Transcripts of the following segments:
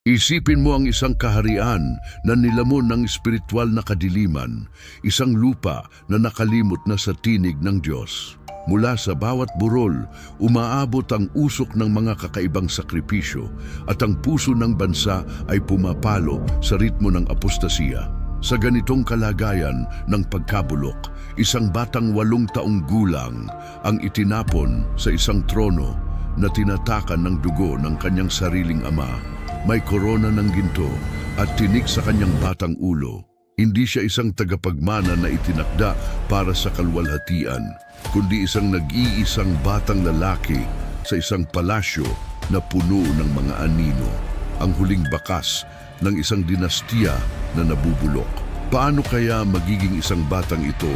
Isipin mo ang isang kaharian na nilamon ng espiritual na kadiliman, isang lupa na nakalimot na sa tinig ng Diyos. Mula sa bawat burol, umaabot ang usok ng mga kakaibang sakripisyo at ang puso ng bansa ay pumapalo sa ritmo ng apostasiya. Sa ganitong kalagayan ng pagkabulok, isang batang 8 taong gulang ang itinapon sa isang trono na tinatakan ng dugo ng kanyang sariling ama. May korona ng ginto at tinik sa kanyang batang ulo. Hindi siya isang tagapagmana na itinakda para sa kalwalhatian, kundi isang nag-iisang batang lalaki sa isang palasyo na puno ng mga anino. Ang huling bakas ng isang dinastiya na nabubulok. Paano kaya magiging isang batang ito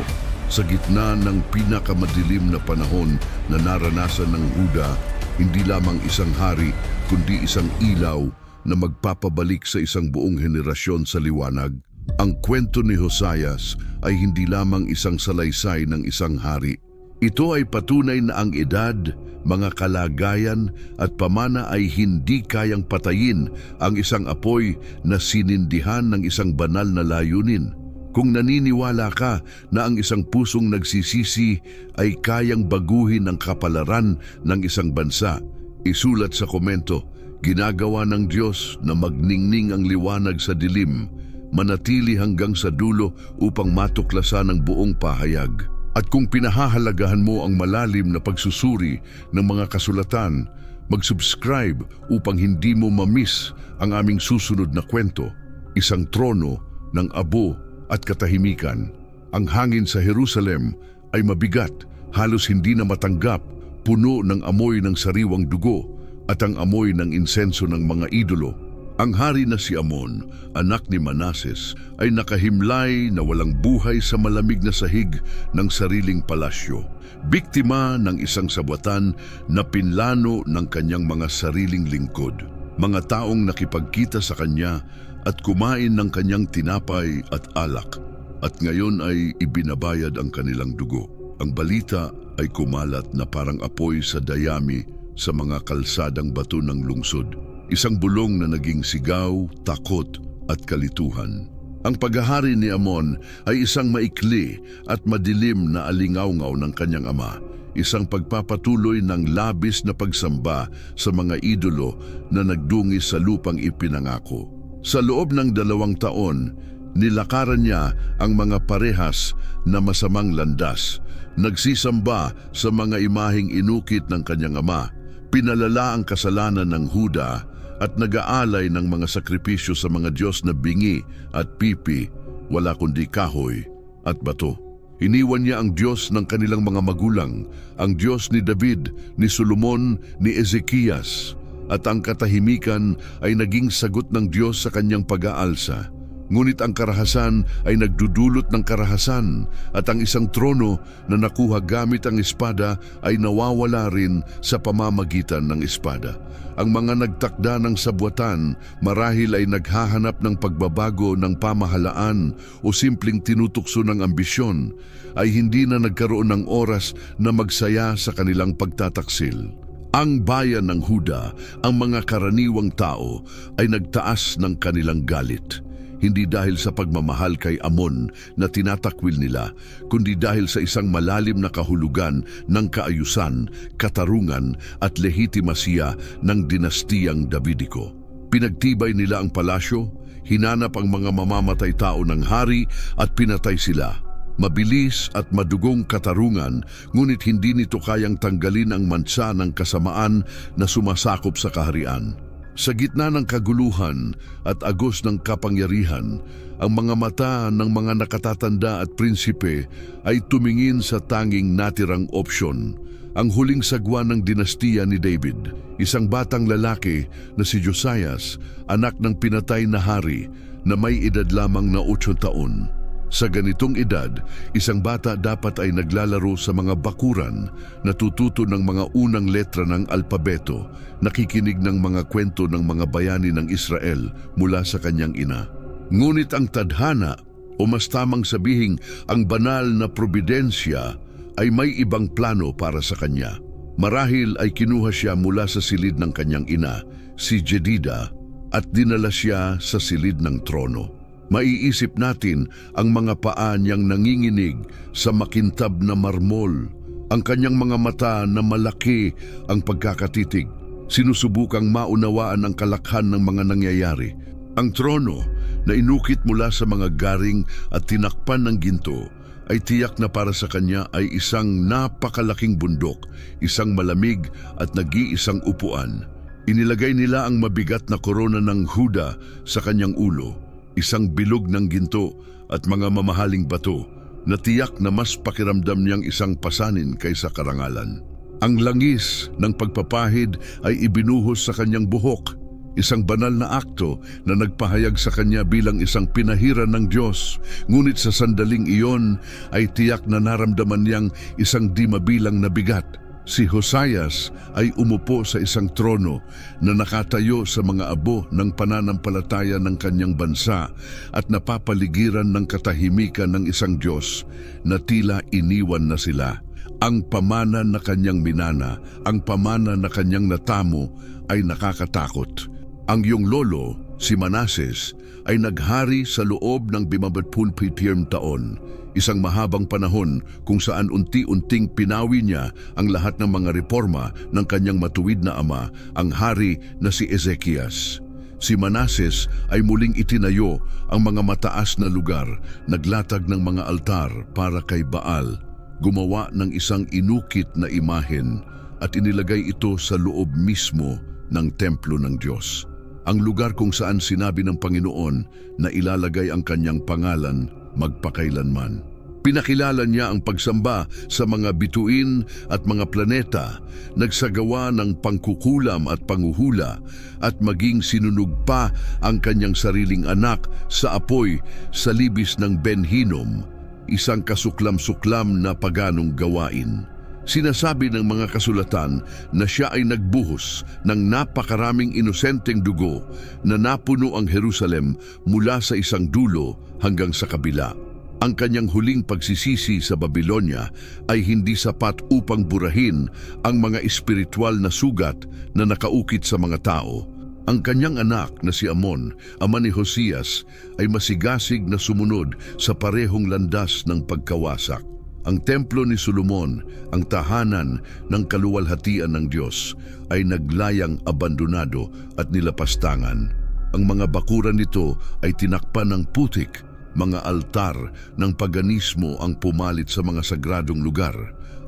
sa gitna ng pinakamadilim na panahon na naranasan ng Huda, hindi lamang isang hari, kundi isang ilaw na magpapabalik sa isang buong henerasyon sa liwanag? Ang kwento ni Hosayas ay hindi lamang isang salaysay ng isang hari. Ito ay patunay na ang edad, mga kalagayan at pamana ay hindi kayang patayin ang isang apoy na sinindihan ng isang banal na layunin. Kung naniniwala ka na ang isang pusong nagsisisi ay kayang baguhin ang kapalaran ng isang bansa, isulat sa komento. Ginagawa ng Diyos na magningning ang liwanag sa dilim, manatili hanggang sa dulo upang matuklasan ang buong pahayag. At kung pinahahalagahan mo ang malalim na pagsusuri ng mga kasulatan, mag-subscribe upang hindi mo ma-miss ang aming susunod na kwento, Isang Trono ng Abo at Katahimikan. Ang hangin sa Jerusalem ay mabigat, halos hindi na matanggap, puno ng amoy ng sariwang dugo at ang amoy ng insenso ng mga idolo. Ang hari na si Amon, anak ni Manases, ay nakahimlay na walang buhay sa malamig na sahig ng sariling palasyo. Biktima ng isang sabwatan na pinlano ng kanyang mga sariling lingkod. Mga taong nakipagkita sa kanya at kumain ng kanyang tinapay at alak, at ngayon ay ibinabayad ang kanilang dugo. Ang balita ay kumalat na parang apoy sa dayami sa mga kalsadang bato ng lungsod. Isang bulong na naging sigaw, takot at kalituhan. Ang paghahari ni Amon ay isang maikli at madilim na alingawngaw ng kanyang ama. Isang pagpapatuloy ng labis na pagsamba sa mga idolo na nagdungis sa lupang ipinangako. Sa loob ng 2 taon, nilakaran niya ang mga parehas na masamang landas. Nagsisamba sa mga imaheng inukit ng kanyang ama. Pinalala ang kasalanan ng Huda at nag-aalay ng mga sakripisyo sa mga Diyos na bingi at pipi, wala kundi kahoy at bato. Iniwan niya ang Diyos ng kanilang mga magulang, ang Diyos ni David, ni Solomon, ni Ezekias, at ang katahimikan ay naging sagot ng Diyos sa kanyang pag-aalsa. Ngunit ang karahasan ay nagdudulot ng karahasan at ang isang trono na nakuha gamit ang espada ay nawawala rin sa pamamagitan ng espada. Ang mga nagtakda ng sabwatan marahil ay naghahanap ng pagbabago ng pamahalaan o simpleng tinutukso ng ambisyon, ay hindi na nagkaroon ng oras na magsaya sa kanilang pagtataksil. Ang bayan ng Huda, ang mga karaniwang tao, ay nagtaas ng kanilang galit. Hindi dahil sa pagmamahal kay Amon na tinatakwil nila, kundi dahil sa isang malalim na kahulugan ng kaayusan, katarungan at lehitimasiya ng dinastiyang Davidiko. Pinagtibay nila ang palasyo, hinanap ang mga mamamatay tao ng hari at pinatay sila. Mabilis at madugong katarungan, ngunit hindi nito kayang tanggalin ang mansa ng kasamaan na sumasakop sa kaharian. Sa gitna ng kaguluhan at agos ng kapangyarihan, ang mga mata ng mga nakatatanda at prinsipe ay tumingin sa tanging natirang opsyon, ang huling sagwa ng dinastiya ni David, isang batang lalaki na si Josias, anak ng pinatay na hari na may edad lamang na 8 taon. Sa ganitong edad, isang bata dapat ay naglalaro sa mga bakuran, natututo ng mga unang letra ng alpabeto, nakikinig ng mga kwento ng mga bayani ng Israel mula sa kanyang ina. Ngunit ang tadhana, o mas tamang sabihing ang banal na probidensya, ay may ibang plano para sa kanya. Marahil ay kinuha siya mula sa silid ng kanyang ina, si Jedida, at dinala siya sa silid ng trono. Maiisip natin ang mga paa niyang nanginginig sa makintab na marmol, ang kanyang mga mata na malaki ang pagkakatitig, sinusubukang maunawaan ang kalakhan ng mga nangyayari. Ang trono na inukit mula sa mga garing at tinakpan ng ginto ay tiyak na para sa kanya ay isang napakalaking bundok, isang malamig at nag-iisang upuan. Inilagay nila ang mabigat na korona ng Huda sa kanyang ulo, isang bilog ng ginto at mga mamahaling bato na tiyak na mas pakiramdam niyang isang pasanin kaysa karangalan. Ang langis ng pagpapahid ay ibinuhos sa kanyang buhok, isang banal na akto na nagpahayag sa kanya bilang isang pinahiran ng Diyos. Ngunit sa sandaling iyon ay tiyak na naramdaman niyang isang di mabilang na bigat. Si Hosayas ay umupo sa isang trono na nakatayo sa mga abo ng pananampalataya ng kanyang bansa at napapaligiran ng katahimikan ng isang Diyos na tila iniwan na sila. Ang pamana na kanyang minana, ang pamana na kanyang natamo ay nakakatakot. Ang iyong lolo, si Manases, ay naghari sa loob ng 57 taon, isang mahabang panahon kung saan unti-unting pinawi niya ang lahat ng mga reforma ng kanyang matuwid na ama, ang hari na si Ezekias. Si Manases ay muling itinayo ang mga mataas na lugar, naglatag ng mga altar para kay Baal, gumawa ng isang inukit na imahen at inilagay ito sa loob mismo ng templo ng Diyos, ang lugar kung saan sinabi ng Panginoon na ilalagay ang kanyang pangalan magpakailanman. Pinakilala niya ang pagsamba sa mga bituin at mga planeta, nagsagawa ng pangkukulam at panguhula, at maging sinunog pa ang kanyang sariling anak sa apoy sa libis ng Ben Hinnom, isang kasuklam-suklam na paganong gawain. Sinasabi ng mga kasulatan na siya ay nagbuhos ng napakaraming inosenteng dugo na napuno ang Jerusalem mula sa isang dulo hanggang sa kabila. Ang kanyang huling pagsisisi sa Babylonia ay hindi sapat upang burahin ang mga espiritual na sugat na nakaukit sa mga tao. Ang kanyang anak na si Amon, ama ni Hosias, ay masigasig na sumunod sa parehong landas ng pagkawasak. Ang templo ni Solomon, ang tahanan ng kaluwalhatian ng Diyos, ay naglayang abandonado at nilapastangan. Ang mga bakuran nito ay tinakpan ng putik, mga altar ng paganismo ang pumalit sa mga sagradong lugar,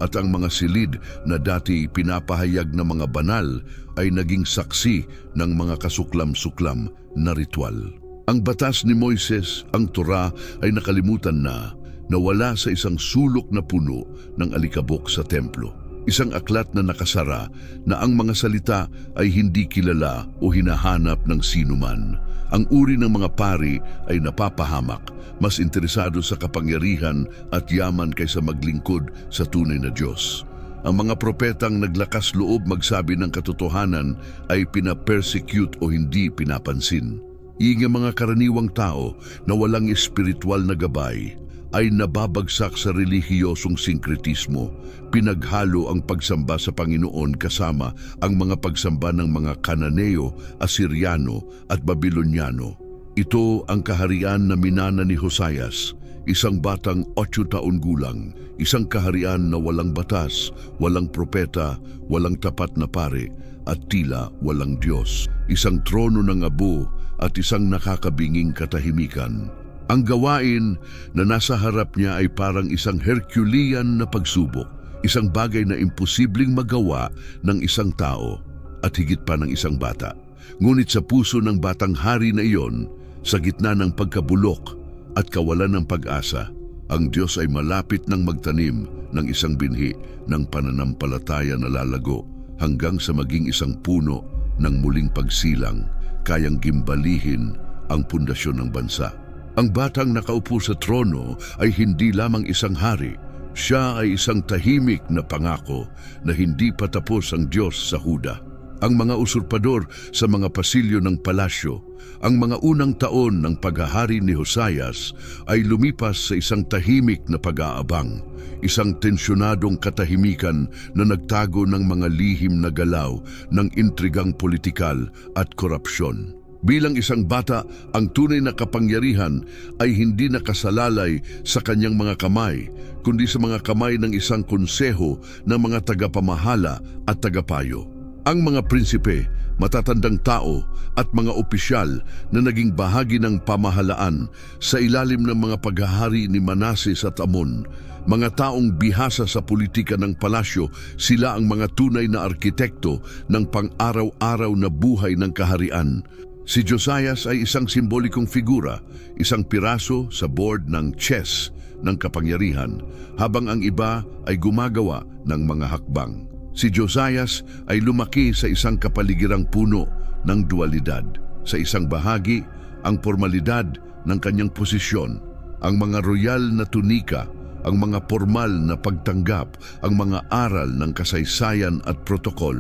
at ang mga silid na dati pinapahayag na mga banal ay naging saksi ng mga kasuklam-suklam na ritual. Ang batas ni Moises, ang Torah, ay nakalimutan na nawala sa isang sulok na puno ng alikabok sa templo. Isang aklat na nakasara na ang mga salita ay hindi kilala o hinahanap ng sinuman. Ang uri ng mga pari ay napapahamak, mas interesado sa kapangyarihan at yaman kaysa maglingkod sa tunay na Diyos. Ang mga propetang naglakas loob magsabi ng katotohanan ay pinapersecute o hindi pinapansin. Ang mga karaniwang tao na walang espiritual na gabay ay nababagsak sa relihiyosong sinkretismo. Pinaghalo ang pagsamba sa Panginoon kasama ang mga pagsamba ng mga Kananeo, Asiryano at Babilonyano. Ito ang kaharian na minana ni Hosayas, isang batang 8 taon gulang, isang kaharian na walang batas, walang propeta, walang tapat na pare, at tila walang Diyos, isang trono ng abo at isang nakakabinging katahimikan. Ang gawain na nasa harap niya ay parang isang Herculean na pagsubok, isang bagay na imposibleng magawa ng isang tao at higit pa ng isang bata. Ngunit sa puso ng batang hari na iyon, sa gitna ng pagkabulok at kawalan ng pag-asa, ang Diyos ay malapit ng magtanim ng isang binhi ng pananampalataya na lalago hanggang sa maging isang puno ng muling pagsilang, kayang gimbalihin ang pundasyon ng bansa. Ang batang nakaupo sa trono ay hindi lamang isang hari. Siya ay isang tahimik na pangako na hindi patapos ang Diyos sa Huda. Ang mga usurpador sa mga pasilyo ng palasyo, ang mga unang taon ng paghahari ni Hosayas ay lumipas sa isang tahimik na pag-aabang, isang tensyonadong katahimikan na nagtago ng mga lihim na galaw ng intrigang politikal at korupsyon. Bilang isang bata, ang tunay na kapangyarihan ay hindi nakasalalay sa kanyang mga kamay, kundi sa mga kamay ng isang konseho ng mga tagapamahala at tagapayo. Ang mga prinsipe, matatandang tao at mga opisyal na naging bahagi ng pamahalaan sa ilalim ng mga paghahari ni Manases at Amon, mga taong bihasa sa politika ng palasyo, sila ang mga tunay na arkitekto ng pang-araw-araw na buhay ng kaharian. Si Josias ay isang simbolikong figura, isang piraso sa board ng chess ng kapangyarihan, habang ang iba ay gumagawa ng mga hakbang. Si Josias ay lumaki sa isang kapaligirang puno ng dualidad. Sa isang bahagi, ang formalidad ng kanyang posisyon, ang mga royal na tunika, ang mga formal na pagtanggap, ang mga aral ng kasaysayan at protokol.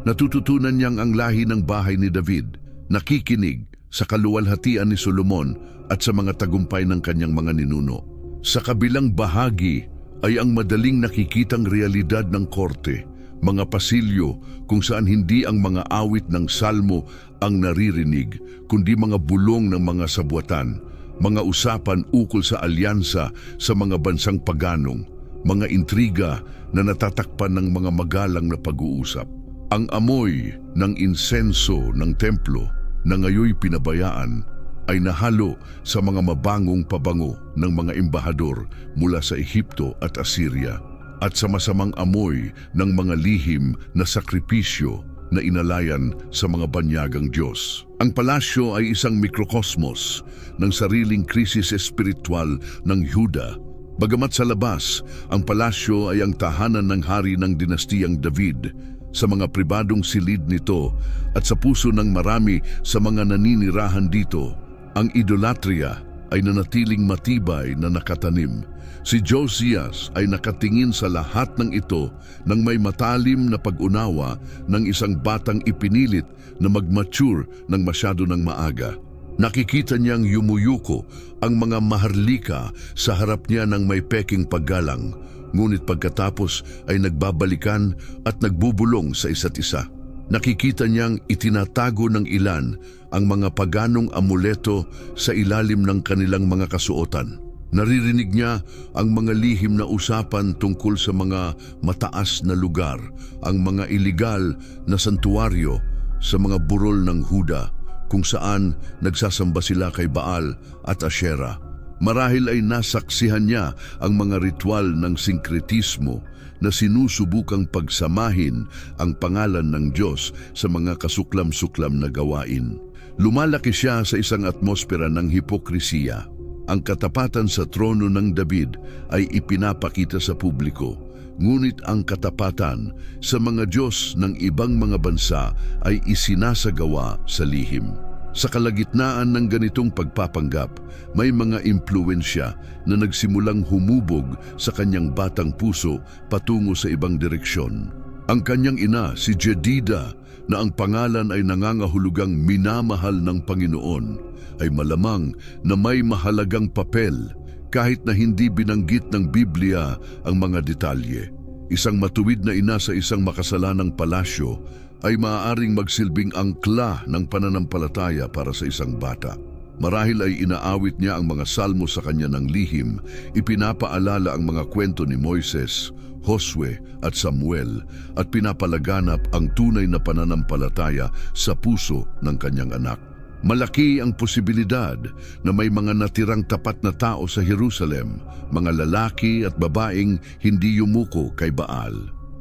Natututunan niyang ang lahi ng bahay ni David, nakikinig sa kaluwalhatian ni Solomon at sa mga tagumpay ng kanyang mga ninuno. Sa kabilang bahagi ay ang madaling nakikitang realidad ng korte, mga pasilyo kung saan hindi ang mga awit ng salmo ang naririnig, kundi mga bulong ng mga sabwatan, mga usapan ukol sa alyansa sa mga bansang paganong, mga intriga na natatakpan ng mga magalang na pag-uusap. Ang amoy ng insenso ng templo na ngayoy pinabayaan ay nahalo sa mga mabangong pabango ng mga embahador mula sa Ehipto at Assyria, at sa masamang amoy ng mga lihim na sakripisyo na inalayan sa mga banyagang Diyos. Ang palasyo ay isang mikrokosmos ng sariling krisis espiritual ng Yuda. Bagamat sa labas, ang palasyo ay ang tahanan ng hari ng dinastiyang David, sa mga pribadong silid nito at sa puso ng marami sa mga naninirahan dito, ang idolatria ay nanatiling matibay na nakatanim. Si Josias ay nakatingin sa lahat ng ito nang may matalim na pag-unawa ng isang batang ipinilit na mag-mature ng masyado ng maaga. Nakikita niyang yumuyuko ang mga maharlika sa harap niya ng may peking paggalang, ngunit pagkatapos ay nagbabalikan at nagbubulong sa isa't isa. Nakikita niyang itinatago ng ilan ang mga paganong amuleto sa ilalim ng kanilang mga kasuotan. Naririnig niya ang mga lihim na usapan tungkol sa mga mataas na lugar, ang mga iligal na santuaryo sa mga burol ng Huda, kung saan nagsasamba sila kay Baal at Asherah. Marahil ay nasaksihan niya ang mga ritual ng sinkretismo na sinusubukang pagsamahin ang pangalan ng Diyos sa mga kasuklam-suklam na gawain. Lumalaki siya sa isang atmosfera ng hipokrisiya. Ang katapatan sa trono ng David ay ipinapakita sa publiko, ngunit ang katapatan sa mga Diyos ng ibang mga bansa ay isinasagawa sa lihim. Sa kalagitnaan ng ganitong pagpapanggap, may mga impluwensya na nagsimulang humubog sa kanyang batang puso patungo sa ibang direksyon. Ang kanyang ina, si Jedida, na ang pangalan ay nangangahulugang minamahal ng Panginoon, ay malamang na may mahalagang papel kahit na hindi binanggit ng Biblia ang mga detalye. Isang matuwid na ina sa isang makasalanang palasyo ay maaaring magsilbing angkla ng pananampalataya para sa isang bata. Marahil ay inaawit niya ang mga salmo sa kanya ng lihim, ipinapaalala ang mga kwento ni Moises, Josue at Samuel, at pinapalaganap ang tunay na pananampalataya sa puso ng kanyang anak. Malaki ang posibilidad na may mga natirang tapat na tao sa Jerusalem, mga lalaki at babaeng hindi yumuko kay Baal.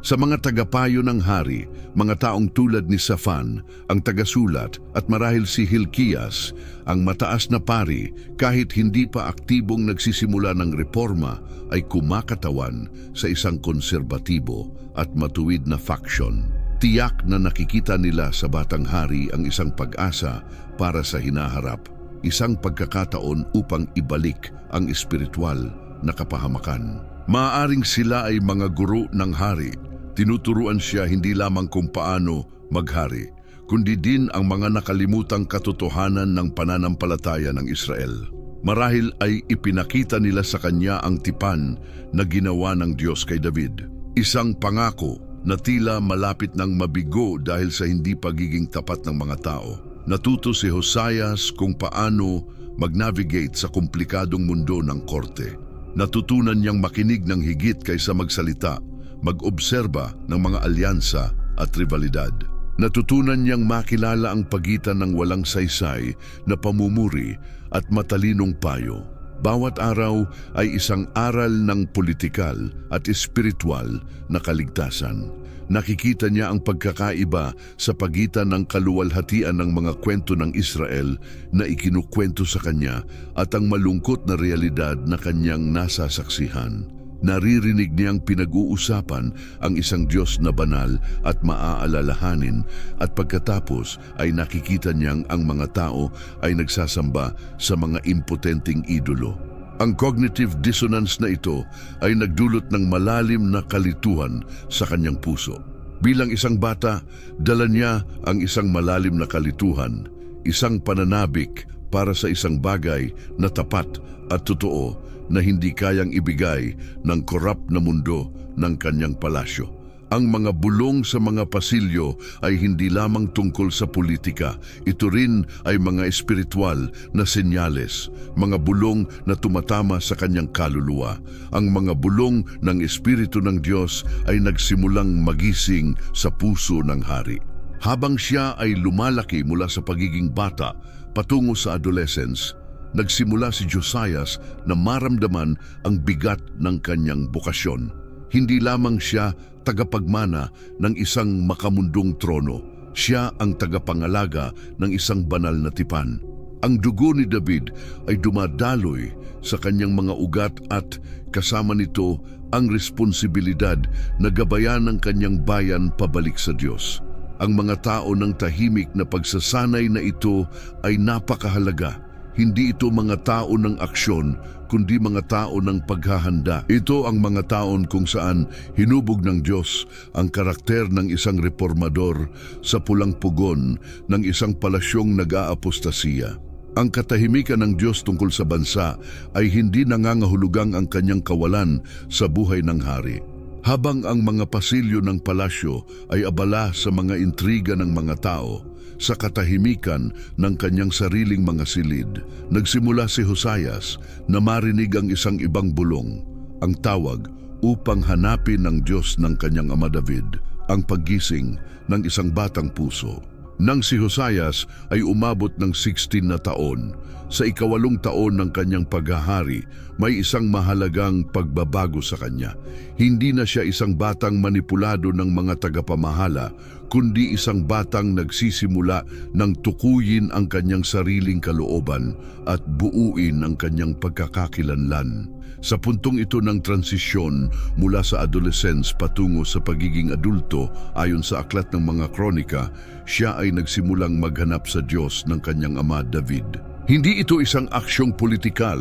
Sa mga tagapayo ng hari, mga taong tulad ni Safan, ang tagasulat, at marahil si Hilkias, ang mataas na pari, kahit hindi pa aktibong nagsisimula ng reforma, ay kumakatawan sa isang konserbatibo at matuwid na faksyon. Tiyak na nakikita nila sa batang hari ang isang pag-asa para sa hinaharap, isang pagkakataon upang ibalik ang espiritual na kapahamakan. Maaaring sila ay mga guro ng hari. Tinuturuan siya hindi lamang kung paano maghari, kundi din ang mga nakalimutang katotohanan ng pananampalataya ng Israel. Marahil ay ipinakita nila sa kanya ang tipan na ginawa ng Diyos kay David. Isang pangako na tila malapit ng mabigo dahil sa hindi pagiging tapat ng mga tao. Natuto si Josias kung paano mag-navigate sa komplikadong mundo ng korte. Natutunan niyang makinig ng higit kaysa magsalita, mag-obserba ng mga alyansa at rivalidad. Natutunan niyang makilala ang pagitan ng walang saysay na pamumuri at matalinong payo. Bawat araw ay isang aral ng politikal at espiritual na kaligtasan. Nakikita niya ang pagkakaiba sa pagitan ng kaluwalhatian ng mga kwento ng Israel na ikinukwento sa kanya at ang malungkot na realidad na kanyang nasasaksihan. Naririnig niyang pinag-uusapan ang isang Diyos na banal at maaalalahanin at pagkatapos ay nakikita niyang ang mga tao ay nagsasamba sa mga impotenteng idolo. Ang cognitive dissonance na ito ay nagdulot ng malalim na kalituhan sa kanyang puso. Bilang isang bata, dala niya ang isang malalim na kalituhan, isang pananabik para sa isang bagay na tapat at totoo na hindi kayang ibigay ng korap na mundo ng kanyang palasyo. Ang mga bulong sa mga pasilyo ay hindi lamang tungkol sa politika. Ito rin ay mga espiritual na senyales, mga bulong na tumatama sa kanyang kaluluwa. Ang mga bulong ng Espiritu ng Diyos ay nagsimulang magising sa puso ng hari. Habang siya ay lumalaki mula sa pagiging bata patungo sa adolescence, nagsimula si Josias na maramdaman ang bigat ng kanyang bokasyon. Hindi lamang siya tagapagmana ng isang makamundong trono. Siya ang tagapangalaga ng isang banal na tipan. Ang dugo ni David ay dumadaloy sa kanyang mga ugat at kasama nito ang responsibilidad na gabayan ng kanyang bayan pabalik sa Diyos. Ang mga tao ng tahimik na pagsasanay na ito ay napakahalaga. Hindi ito mga tao ng aksyon, kundi mga tao ng paghahanda. Ito ang mga taon kung saan hinubog ng Diyos ang karakter ng isang reformador sa pulang pugon ng isang palasyong nag-aapostasiya. Ang katahimikan ng Diyos tungkol sa bansa ay hindi nangangahulugang ang kanyang kawalan sa buhay ng hari. Habang ang mga pasilyo ng palasyo ay abala sa mga intriga ng mga tao, sa katahimikan ng kanyang sariling mga silid, nagsimula si Josias na marinig ang isang ibang bulong, ang tawag upang hanapin ng Diyos ng kanyang ama David, ang paggising ng isang batang puso. Nang si Josias ay umabot ng 16 na taon, sa ika-8 taon ng kanyang paghahari, may isang mahalagang pagbabago sa kanya. Hindi na siya isang batang manipulado ng mga tagapamahala, kundi isang batang nagsisimula ng tukuyin ang kanyang sariling kalooban at buuin ang kanyang pagkakakilanlan. Sa puntong ito ng transisyon mula sa adolescence patungo sa pagiging adulto, ayon sa aklat ng mga kronika, siya ay nagsimulang maghanap sa Diyos ng kanyang ama David. Hindi ito isang aksyong politikal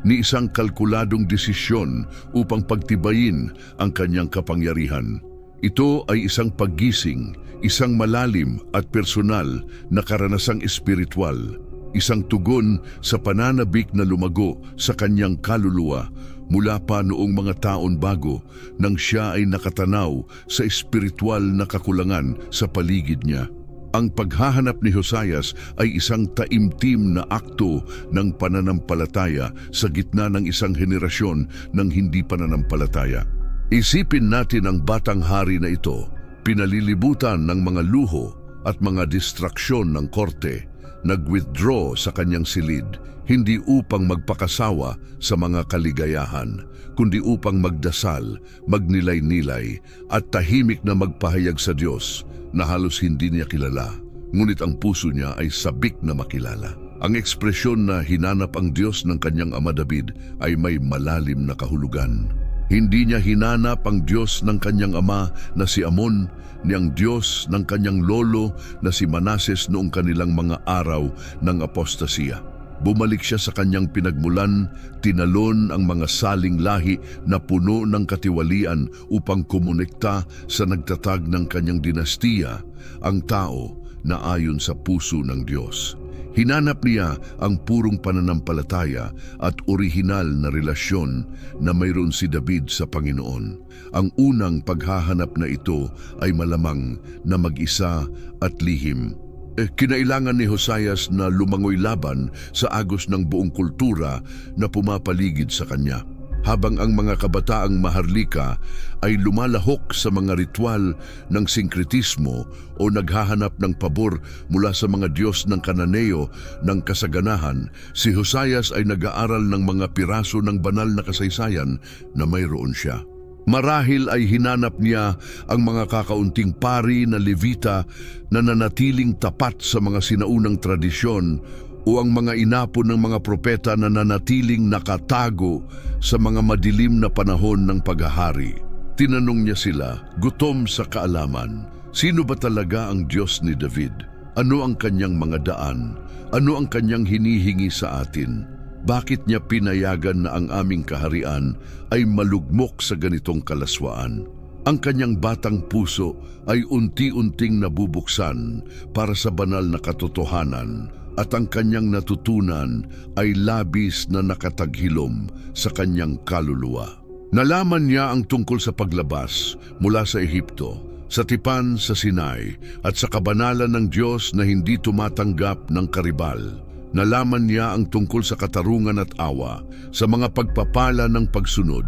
ni isang kalkuladong desisyon upang pagtibayin ang kanyang kapangyarihan. Ito ay isang paggising, isang malalim at personal na karanasang espiritual, isang tugon sa pananabik na lumago sa kanyang kaluluwa mula pa noong mga taon bago nang siya ay nakatanaw sa espiritual na kakulangan sa paligid niya. Ang paghahanap ni Josias ay isang taimtim na akto ng pananampalataya sa gitna ng isang henerasyon ng hindi pananampalataya. Isipin natin ang batang hari na ito, pinalilibutan ng mga luho at mga distraksyon ng korte, nag-withdraw sa kanyang silid, hindi upang magpakasawa sa mga kaligayahan, kundi upang magdasal, magnilay-nilay at tahimik na magpahayag sa Diyos na halos hindi niya kilala, ngunit ang puso niya ay sabik na makilala. Ang ekspresyon na hinanap ang Diyos ng kanyang ama David ay may malalim na kahulugan. Hindi niya hinanap ang Diyos ng kanyang ama na si Amon, ni ang Diyos ng kanyang lolo na si Manases noong kanilang mga araw ng apostasiya. Bumalik siya sa kanyang pinagmulan, tinalon ang mga saling lahi na puno ng katiwalian upang kumonekta sa nagtatag ng kanyang dinastiya, ang tao na ayon sa puso ng Diyos. Hinanap niya ang purong pananampalataya at orihinal na relasyon na mayroon si David sa Panginoon. Ang unang paghahanap na ito ay malamang na mag-isa at lihim. Kinailangan ni Hosayas na lumangoy laban sa agos ng buong kultura na pumapaligid sa kanya. Habang ang mga kabataang maharlika ay lumalahok sa mga ritual ng sinkretismo o naghahanap ng pabor mula sa mga Diyos ng Kananeo ng kasaganahan, si Hosayas ay nag-aaral ng mga piraso ng banal na kasaysayan na mayroon siya. Marahil ay hinanap niya ang mga kakaunting pari na Levita na nanatiling tapat sa mga sinaunang tradisyon o ang mga inapon ng mga propeta na nanatiling nakatago sa mga madilim na panahon ng paghahari. Tinanong niya sila, gutom sa kaalaman, sino ba talaga ang Diyos ni David? Ano ang kanyang mga daan? Ano ang kanyang hinihingi sa atin? Bakit niya pinayagan na ang aming kaharian ay malugmok sa ganitong kalaswaan? Ang kanyang batang puso ay unti-unting nabubuksan para sa banal na katotohanan at ang kanyang natutunan ay labis na nakataghilom sa kanyang kaluluwa. Nalaman niya ang tungkol sa paglabas mula sa Ehipto, sa tipan sa Sinai at sa kabanalan ng Diyos na hindi tumatanggap ng karibal. Nalaman niya ang tungkol sa katarungan at awa, sa mga pagpapala ng pagsunod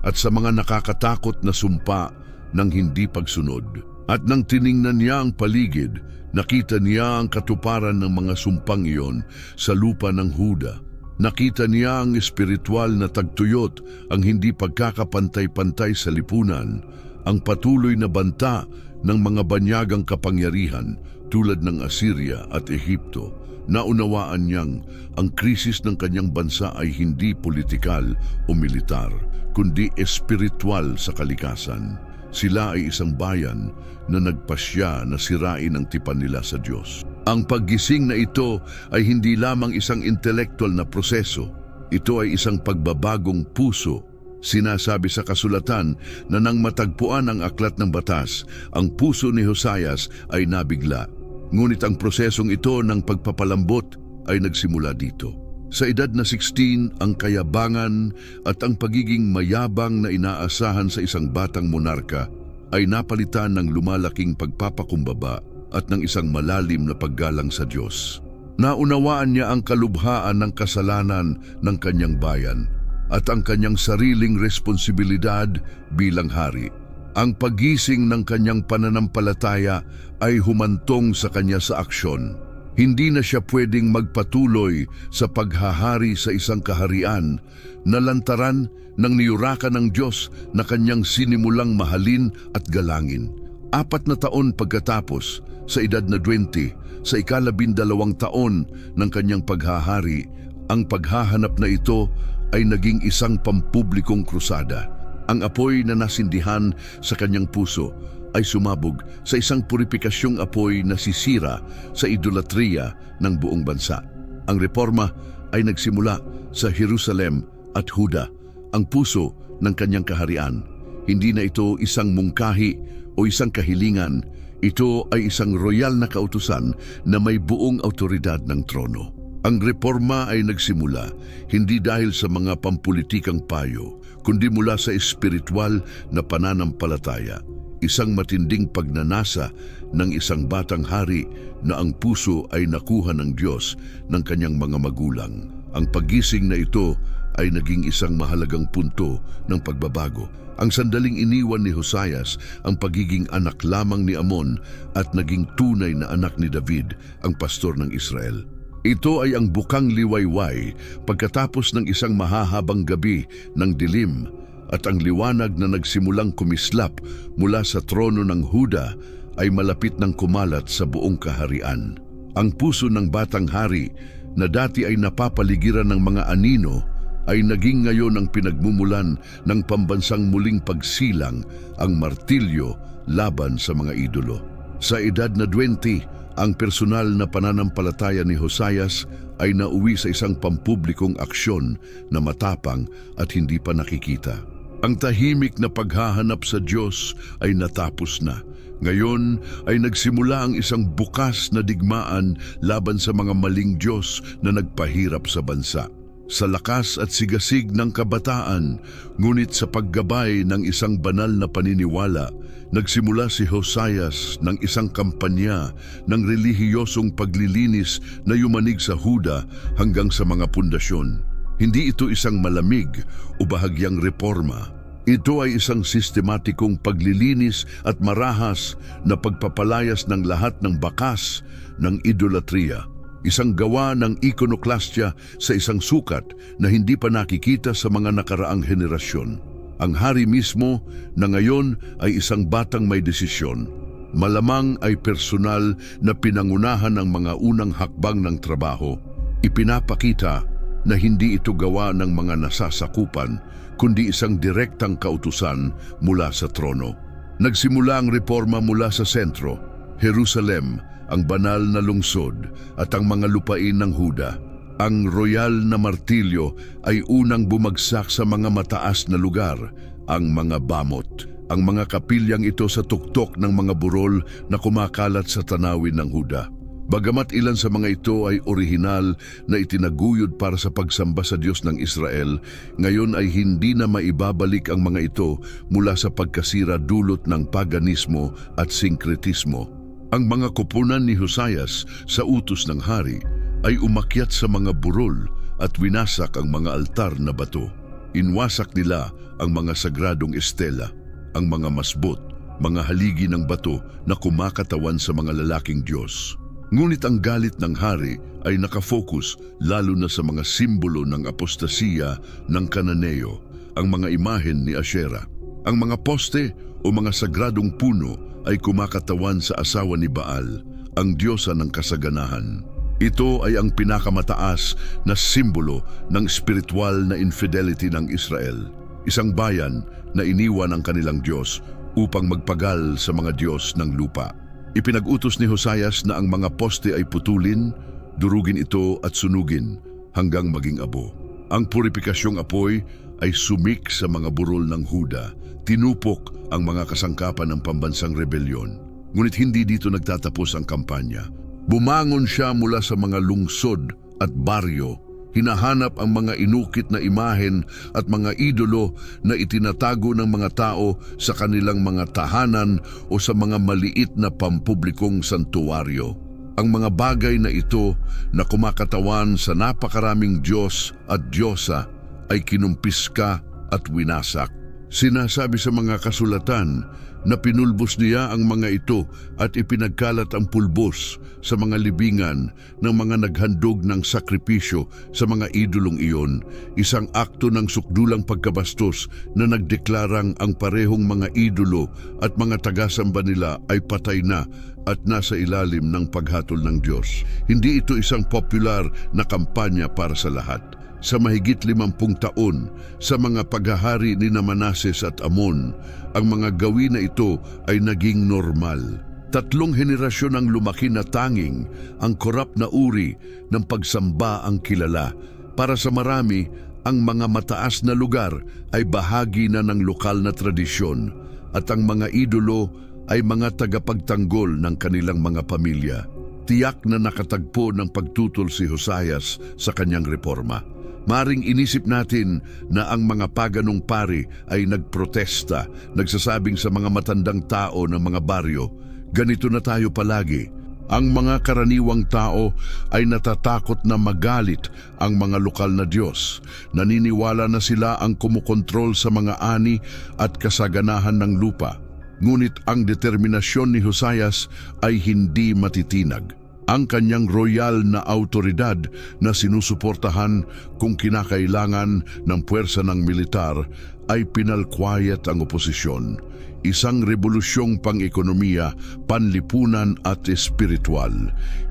at sa mga nakakatakot na sumpa ng hindi pagsunod. At nang tiningnan niya ang paligid, nakita niya ang katuparan ng mga sumpang iyon sa lupa ng Huda. Nakita niya ang espiritual na tagtuyot, ang hindi pagkakapantay-pantay sa lipunan, ang patuloy na banta ng mga banyagang kapangyarihan tulad ng Assyria at Ehipto. Naunawaan niyang ang krisis ng kanyang bansa ay hindi politikal o militar, kundi espiritual sa kalikasan. Sila ay isang bayan na nagpasya na sirain ang tipan nila sa Diyos. Ang paggising na ito ay hindi lamang isang intelektual na proseso. Ito ay isang pagbabagong puso. Sinasabi sa kasulatan na nang matagpuan ang aklat ng batas, ang puso ni Hosayas ay nabigla. Ngunit ang prosesong ito ng pagpapalambot ay nagsimula dito. Sa edad na 16, ang kayabangan at ang pagiging mayabang na inaasahan sa isang batang monarka ay napalitan ng lumalaking pagpapakumbaba at ng isang malalim na paggalang sa Diyos. Naunawaan niya ang kalubhaan ng kasalanan ng kanyang bayan at ang kanyang sariling responsibilidad bilang hari. Ang pagising ng kanyang pananampalataya ay humantong sa kanya sa aksyon. Hindi na siya pwedeng magpatuloy sa paghahari sa isang kaharian na lantaran ng niyurakan ng Diyos na kanyang sinimulang mahalin at galangin. 4 na taon pagkatapos, sa edad na 20, sa ika-12 taon ng kanyang paghahari, ang paghahanap na ito ay naging isang pampublikong krusada. Ang apoy na nasindihan sa kanyang puso ay sumabog sa isang puripikasyong apoy na sisira sa idolatriya ng buong bansa. Ang reforma ay nagsimula sa Jerusalem at Huda, ang puso ng kanyang kaharian. Hindi na ito isang mungkahi o isang kahilingan, ito ay isang royal na kautusan na may buong autoridad ng trono. Ang reforma ay nagsimula hindi dahil sa mga pampulitikang payo, kundi mula sa espiritual na pananampalataya, isang matinding pagnanasa ng isang batang hari na ang puso ay nakuha ng Diyos ng kanyang mga magulang. Ang paggising na ito ay naging isang mahalagang punto ng pagbabago. Ang sandaling iniwan ni Hosayas ang pagiging anak lamang ni Amon at naging tunay na anak ni David, ang pastor ng Israel. Ito ay ang bukang liwayway pagkatapos ng isang mahahabang gabi ng dilim at ang liwanag na nagsimulang kumislap mula sa trono ng Huda ay malapit ng kumalat sa buong kaharian. Ang puso ng batang hari na dati ay napapaligiran ng mga anino ay naging ngayon ang pinagmumulan ng pambansang muling pagsilang, ang martilyo laban sa mga idolo. Sa edad na 20, ang personal na pananampalataya ni Hosayas ay nauwi sa isang pampublikong aksyon na matapang at hindi pa nakikita. Ang tahimik na paghahanap sa Diyos ay natapos na. Ngayon ay nagsimula ang isang bukas na digmaan laban sa mga maling Diyos na nagpahirap sa bansa. sa lakas at sigasig ng kabataan, ngunit sa paggabay ng isang banal na paniniwala, nagsimula si Hosayas ng isang kampanya ng relihiyosong paglilinis na yumanig sa Huda hanggang sa mga pundasyon. Hindi ito isang malamig o bahagyang reforma. Ito ay isang sistematikong paglilinis at marahas na pagpapalayas ng lahat ng bakas ng idolatriya. Isang gawa ng ikonoklasya sa isang sukat na hindi pa nakikita sa mga nakaraang henerasyon. Ang hari mismo na ngayon ay isang batang may desisyon. Malamang ay personal na pinangunahan ng mga unang hakbang ng trabaho. Ipinapakita na hindi ito gawa ng mga nasasakupan, kundi isang direktang kautusan mula sa trono. Nagsimula ang reforma mula sa sentro, Jerusalem, ang banal na lungsod at ang mga lupain ng Huda. Ang royal na martilyo ay unang bumagsak sa mga mataas na lugar, ang mga bamot. Ang mga kapilyang ito sa tuktok ng mga burol na kumakalat sa tanawin ng Huda. Bagamat ilan sa mga ito ay orihinal na itinaguyod para sa pagsamba sa Diyos ng Israel, ngayon ay hindi na maibabalik ang mga ito mula sa pagkasira dulot ng paganismo at sinkretismo. Ang mga koponan ni Hosayas sa utos ng hari ay umakyat sa mga burol at winasak ang mga altar na bato. Inwasak nila ang mga sagradong estela, ang mga masbot, mga haligi ng bato na kumakatawan sa mga lalaking Diyos. Ngunit ang galit ng hari ay nakafocus lalo na sa mga simbolo ng apostasiya ng Kananeo, ang mga imahen ni Asherah. Ang mga poste o mga sagradong puno ay kumakatawan sa asawa ni Baal, ang diyosa ng kasaganahan. Ito ay ang pinakamataas na simbolo ng spiritual na infidelity ng Israel, isang bayan na iniwan ang kanilang Diyos upang magpagal sa mga Diyos ng lupa. Ipinag-utos ni Hosayas na ang mga poste ay putulin, durugin ito at sunugin hanggang maging abo. Ang puripikasyong apoy ay sumik sa mga burol ng Huda, tinupok ang mga kasangkapan ng pambansang rebelyon. Ngunit hindi dito nagtatapos ang kampanya. Bumangon siya mula sa mga lungsod at baryo, hinahanap ang mga inukit na imahen at mga idolo na itinatago ng mga tao sa kanilang mga tahanan o sa mga maliit na pampublikong santuwaryo. Ang mga bagay na ito na kumakatawan sa napakaraming Diyos at Diyosa ay kinumpiska at winasak. Sinasabi sa mga kasulatan na pinulbos niya ang mga ito at ipinagkalat ang pulbos sa mga libingan ng mga naghandog ng sakripisyo sa mga idolong iyon, isang akto ng sukdulang pagkabastos na nagdeklarang ang parehong mga idolo at mga tagasamba nila ay patay na at nasa ilalim ng paghatol ng Diyos. Hindi ito isang popular na kampanya para sa lahat. Sa mahigit 50 taon sa mga paghahari ni Manases at Amon, ang mga gawin na ito ay naging normal. 3 henerasyon ang lumaki na tanging ang korap na uri ng pagsamba ang kilala. Para sa marami, ang mga mataas na lugar ay bahagi na ng lokal na tradisyon at ang mga idolo ay mga tagapagtanggol ng kanilang mga pamilya. Tiyak na nakatagpo ng pagtutol si Hosayas sa kanyang reforma. Maring inisip natin na ang mga paganong pari ay nagprotesta, nagsasabing sa mga matandang tao ng mga baryo, ganito na tayo palagi. Ang mga karaniwang tao ay natatakot na magalit ang mga lokal na Diyos. Naniniwala na sila ang kumukontrol sa mga ani at kasaganahan ng lupa. Ngunit ang determinasyon ni Hosayas ay hindi matitinag. Ang kanyang royal na autoridad na sinusuportahan kung kinakailangan ng puwersa ng militar ay pinalkwayat ang oposisyon. Isang rebolusyong pang-ekonomiya, panlipunan at espiritual.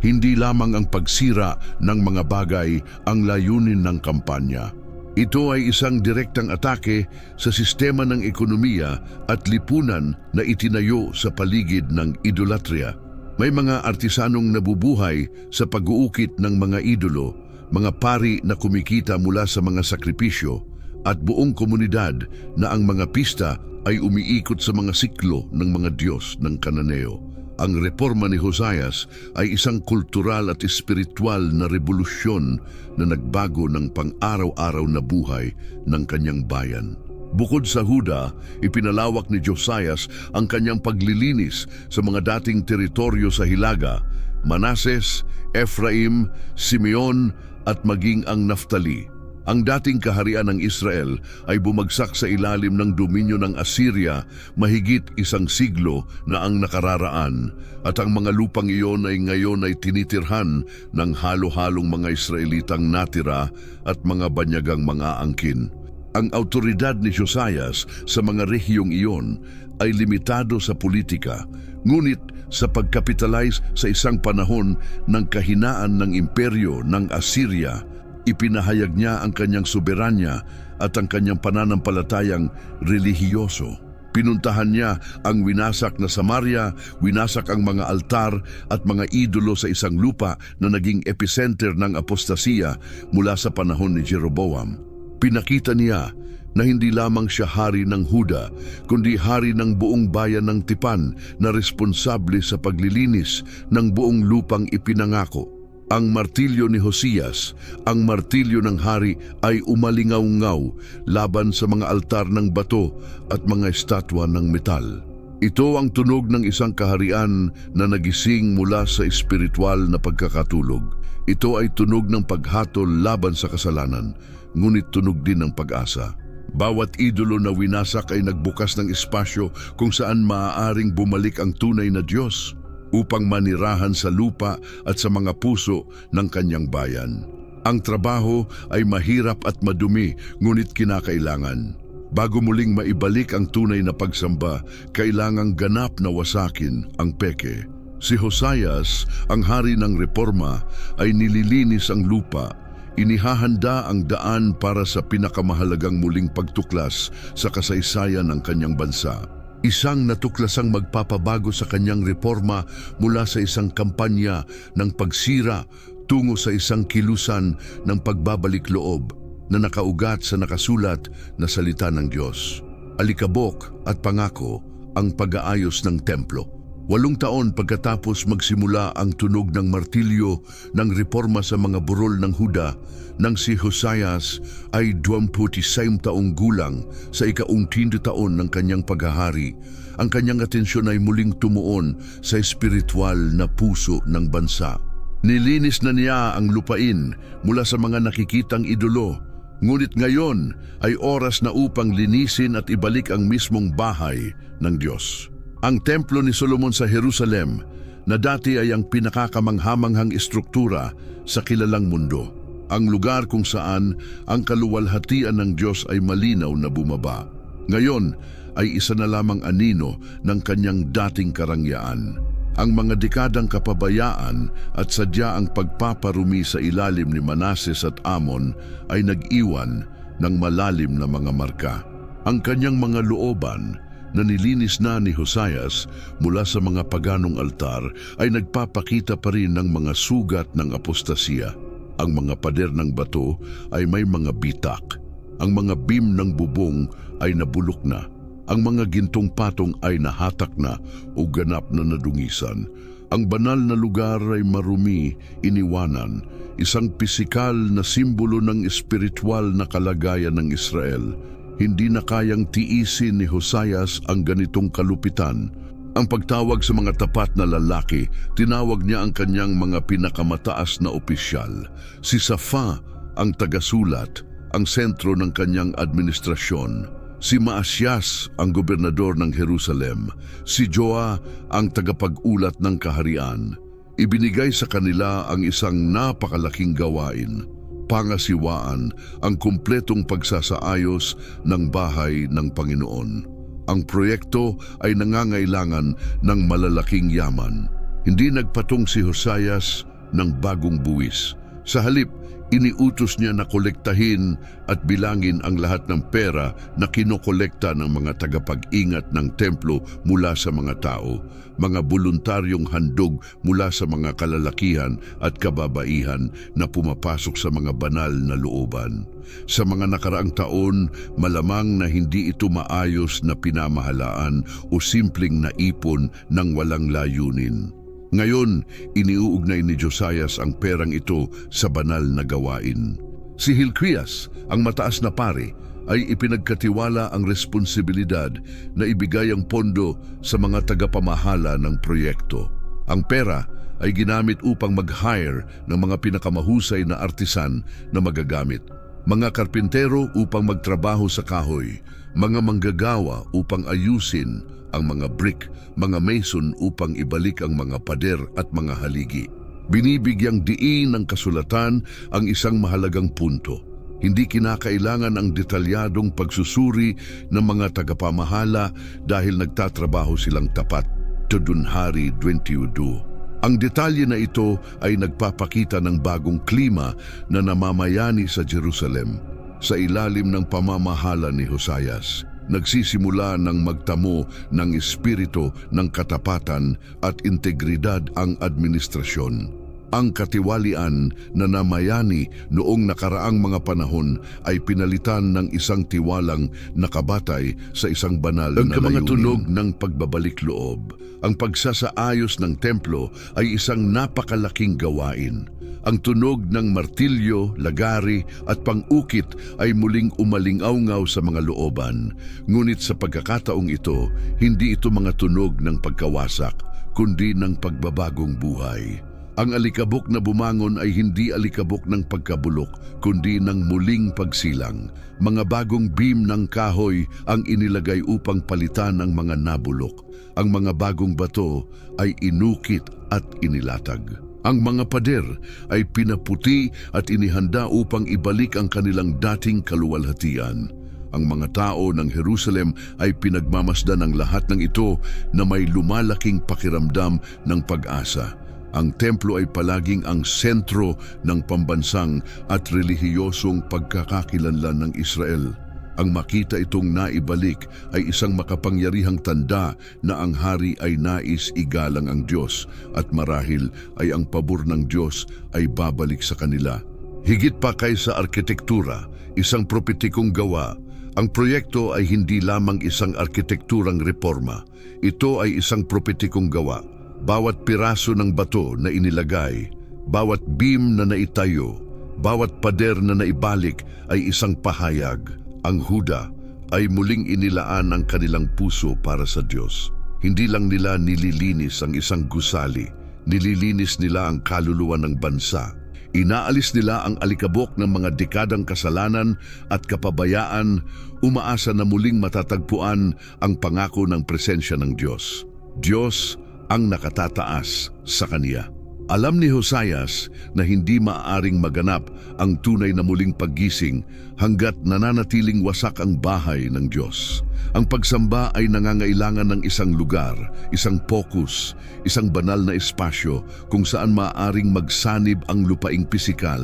Hindi lamang ang pagsira ng mga bagay ang layunin ng kampanya. Ito ay isang direktang atake sa sistema ng ekonomiya at lipunan na itinayo sa paligid ng idolatria. May mga artisanong nabubuhay sa pag-uukit ng mga idolo, mga pari na kumikita mula sa mga sakripisyo, at buong komunidad na ang mga pista ay umiikot sa mga siklo ng mga Diyos ng Kananeo. Ang reforma ni Josias ay isang kultural at espiritual na revolusyon na nagbago ng pang-araw-araw na buhay ng kanyang bayan. Bukod sa Huda, ipinalawak ni Josias ang kanyang paglilinis sa mga dating teritoryo sa Hilaga, Manases, Ephraim, Simeon at maging ang Naphtali. Ang dating kaharian ng Israel ay bumagsak sa ilalim ng dominyo ng Assyria mahigit 1 siglo na ang nakararaan, at ang mga lupang iyon ay ngayon ay tinitirhan ng halo-halong mga Israelitang natira at mga banyagang mga angkin. Ang awtoridad ni Josias sa mga rehiyong iyon ay limitado sa politika, ngunit sa pagkapitalize sa isang panahon ng kahinaan ng imperyo ng Assyria, ipinahayag niya ang kanyang soberanya at ang kanyang pananampalatayang relihiyoso. Pinuntahan niya ang winasak na Samaria, winasak ang mga altar at mga idolo sa isang lupa na naging epicenter ng apostasiya mula sa panahon ni Jeroboam. Pinakita niya na hindi lamang siya hari ng Huda, kundi hari ng buong bayan ng Tipan na responsable sa paglilinis ng buong lupang ipinangako. Ang martilyo ni Josias, ang martilyo ng hari, ay umalingaw-ngaw laban sa mga altar ng bato at mga estatwa ng metal. Ito ang tunog ng isang kaharian na nagising mula sa espiritual na pagkakatulog. Ito ay tunog ng paghatol laban sa kasalanan, ngunit tunog din ng pag-asa. Bawat idolo na winasak ay nagbukas ng espasyo kung saan maaaring bumalik ang tunay na Diyos upang manirahan sa lupa at sa mga puso ng kanyang bayan. Ang trabaho ay mahirap at madumi, ngunit kinakailangan. Bago muling maibalik ang tunay na pagsamba, kailangang ganap na wasakin ang peke. Si Josias, ang hari ng reforma, ay nililinis ang lupa. Inihahanda ang daan para sa pinakamahalagang muling pagtuklas sa kasaysayan ng kanyang bansa. Isang natuklasang magpapabago sa kanyang reforma mula sa isang kampanya ng pagsira tungo sa isang kilusan ng pagbabalik loob na nakaugat sa nakasulat na salita ng Diyos. Alikabok at pangako ang pag-aayos ng templo. 8 taon pagkatapos magsimula ang tunog ng martilyo ng reforma sa mga burol ng Huda, nang si Josias ay 29 taong gulang sa ika-10 taon ng kanyang paghahari, ang kanyang atensyon ay muling tumuon sa espiritual na puso ng bansa. Nilinis na niya ang lupain mula sa mga nakikitang idolo, ngunit ngayon ay oras na upang linisin at ibalik ang mismong bahay ng Diyos. Ang templo ni Solomon sa Jerusalem, na dati ay ang pinakakamanghamanghang estruktura sa kilalang mundo. Ang lugar kung saan ang kaluwalhatian ng Diyos ay malinaw na bumaba. Ngayon ay isa na lamang anino ng kanyang dating karangyaan. Ang mga dekadang kapabayaan at sadya ang pagpaparumi sa ilalim ni Manases at Amon ay nag-iwan ng malalim na mga marka. Ang kanyang mga looban na nilinis na ni Josias mula sa mga paganong altar ay nagpapakita pa rin ng mga sugat ng apostasiya. Ang mga pader ng bato ay may mga bitak. Ang mga beam ng bubong ay nabulok na. Ang mga gintong patong ay nahatak na o ganap na nadungisan. Ang banal na lugar ay marumi, iniwanan, isang pisikal na simbolo ng espiritual na kalagayan ng Israel. Hindi na kayang tiisin ni Josias ang ganitong kalupitan. Ang pagtawag sa mga tapat na lalaki, tinawag niya ang kanyang mga pinakamataas na opisyal. Si Safa, ang tagasulat, ang sentro ng kanyang administrasyon. Si Maasyas, ang gobernador ng Jerusalem. Si Joa, ang tagapag-ulat ng kaharian. Ibinigay sa kanila ang isang napakalaking gawain. Pangasiwaan ang kumpletong pagsasaayos ng bahay ng Panginoon. Ang proyekto ay nangangailangan ng malalaking yaman. Hindi nagpatong si Josias ng bagong buwis. Sa halip, iniutos niya na kolektahin at bilangin ang lahat ng pera na kinokolekta ng mga tagapag-ingat ng templo mula sa mga tao, mga voluntaryong handog mula sa mga kalalakihan at kababaihan na pumapasok sa mga banal na looban. Sa mga nakaraang taon, malamang na hindi ito maayos na pinamahalaan o simpleng naipon ng walang layunin. Ngayon, iniuugnay ni Josias ang perang ito sa banal na gawain. Si Hilkias, ang mataas na pari, ay ipinagkatiwala ang responsibilidad na ibigay ang pondo sa mga tagapamahala ng proyekto. Ang pera ay ginamit upang mag-hire ng mga pinakamahusay na artisan na magagamit, mga karpintero upang magtrabaho sa kahoy, mga manggagawa upang ayusin ang mga brick, mga mason upang ibalik ang mga pader at mga haligi. Binibigyang diin ng kasulatan ang isang mahalagang punto. Hindi kinakailangan ang detalyadong pagsusuri ng mga tagapamahala dahil nagtatrabaho silang tapat. Tudunhari 22. Ang detalye na ito ay nagpapakita ng bagong klima na namamayani sa Jerusalem sa ilalim ng pamamahala ni Josias. Nagsisimula ng magtamo ng espiritu ng katapatan at integridad ang administrasyon. Ang katiwalian na namayani noong nakaraang mga panahon ay pinalitan ng isang tiwalang nakabatay sa isang banal na layunin. Ang mga tunog ng pagbabalik loob. Ang pagsasaayos ng templo ay isang napakalaking gawain. Ang tunog ng martilyo, lagari at pang-ukit ay muling umalingaw-ngaw sa mga looban. Ngunit sa pagkakataong ito, hindi ito mga tunog ng pagkawasak, kundi ng pagbabagong buhay. Ang alikabok na bumangon ay hindi alikabok ng pagkabulok, kundi ng muling pagsilang. Mga bagong beam ng kahoy ang inilagay upang palitan ang mga nabulok. Ang mga bagong bato ay inukit at inilatag. Ang mga pader ay pinaputi at inihanda upang ibalik ang kanilang dating kaluwalhatian. Ang mga tao ng Jerusalem ay pinagmamasdan ng lahat ng ito na may lumalaking pakiramdam ng pag-asa. Ang templo ay palaging ang sentro ng pambansang at relihiyosong pagkakakilanlan ng Israel. Ang makita itong naibalik ay isang makapangyarihang tanda na ang hari ay nais igalang ang Diyos at marahil ay ang pabor ng Diyos ay babalik sa kanila. Higit pa kaysa arkitektura, isang propetikong gawa, ang proyekto ay hindi lamang isang arkitekturang reforma. Ito ay isang propetikong gawa. Bawat piraso ng bato na inilagay, bawat beam na naitayo, bawat pader na naibalik ay isang pahayag. Ang Huda ay muling inilaan ang kanilang puso para sa Diyos. Hindi lang nila nililinis ang isang gusali, nililinis nila ang kaluluwa ng bansa. Inaalis nila ang alikabok ng mga dekadang kasalanan at kapabayaan, umaasa na muling matatagpuan ang pangako ng presensya ng Diyos. Diyos ang nakatataas sa kaniya. Alam ni Josias na hindi maaaring maganap ang tunay na muling paggising hanggat nananatiling wasak ang bahay ng Diyos. Ang pagsamba ay nangangailangan ng isang lugar, isang focus, isang banal na espasyo kung saan maaaring magsanib ang lupaing pisikal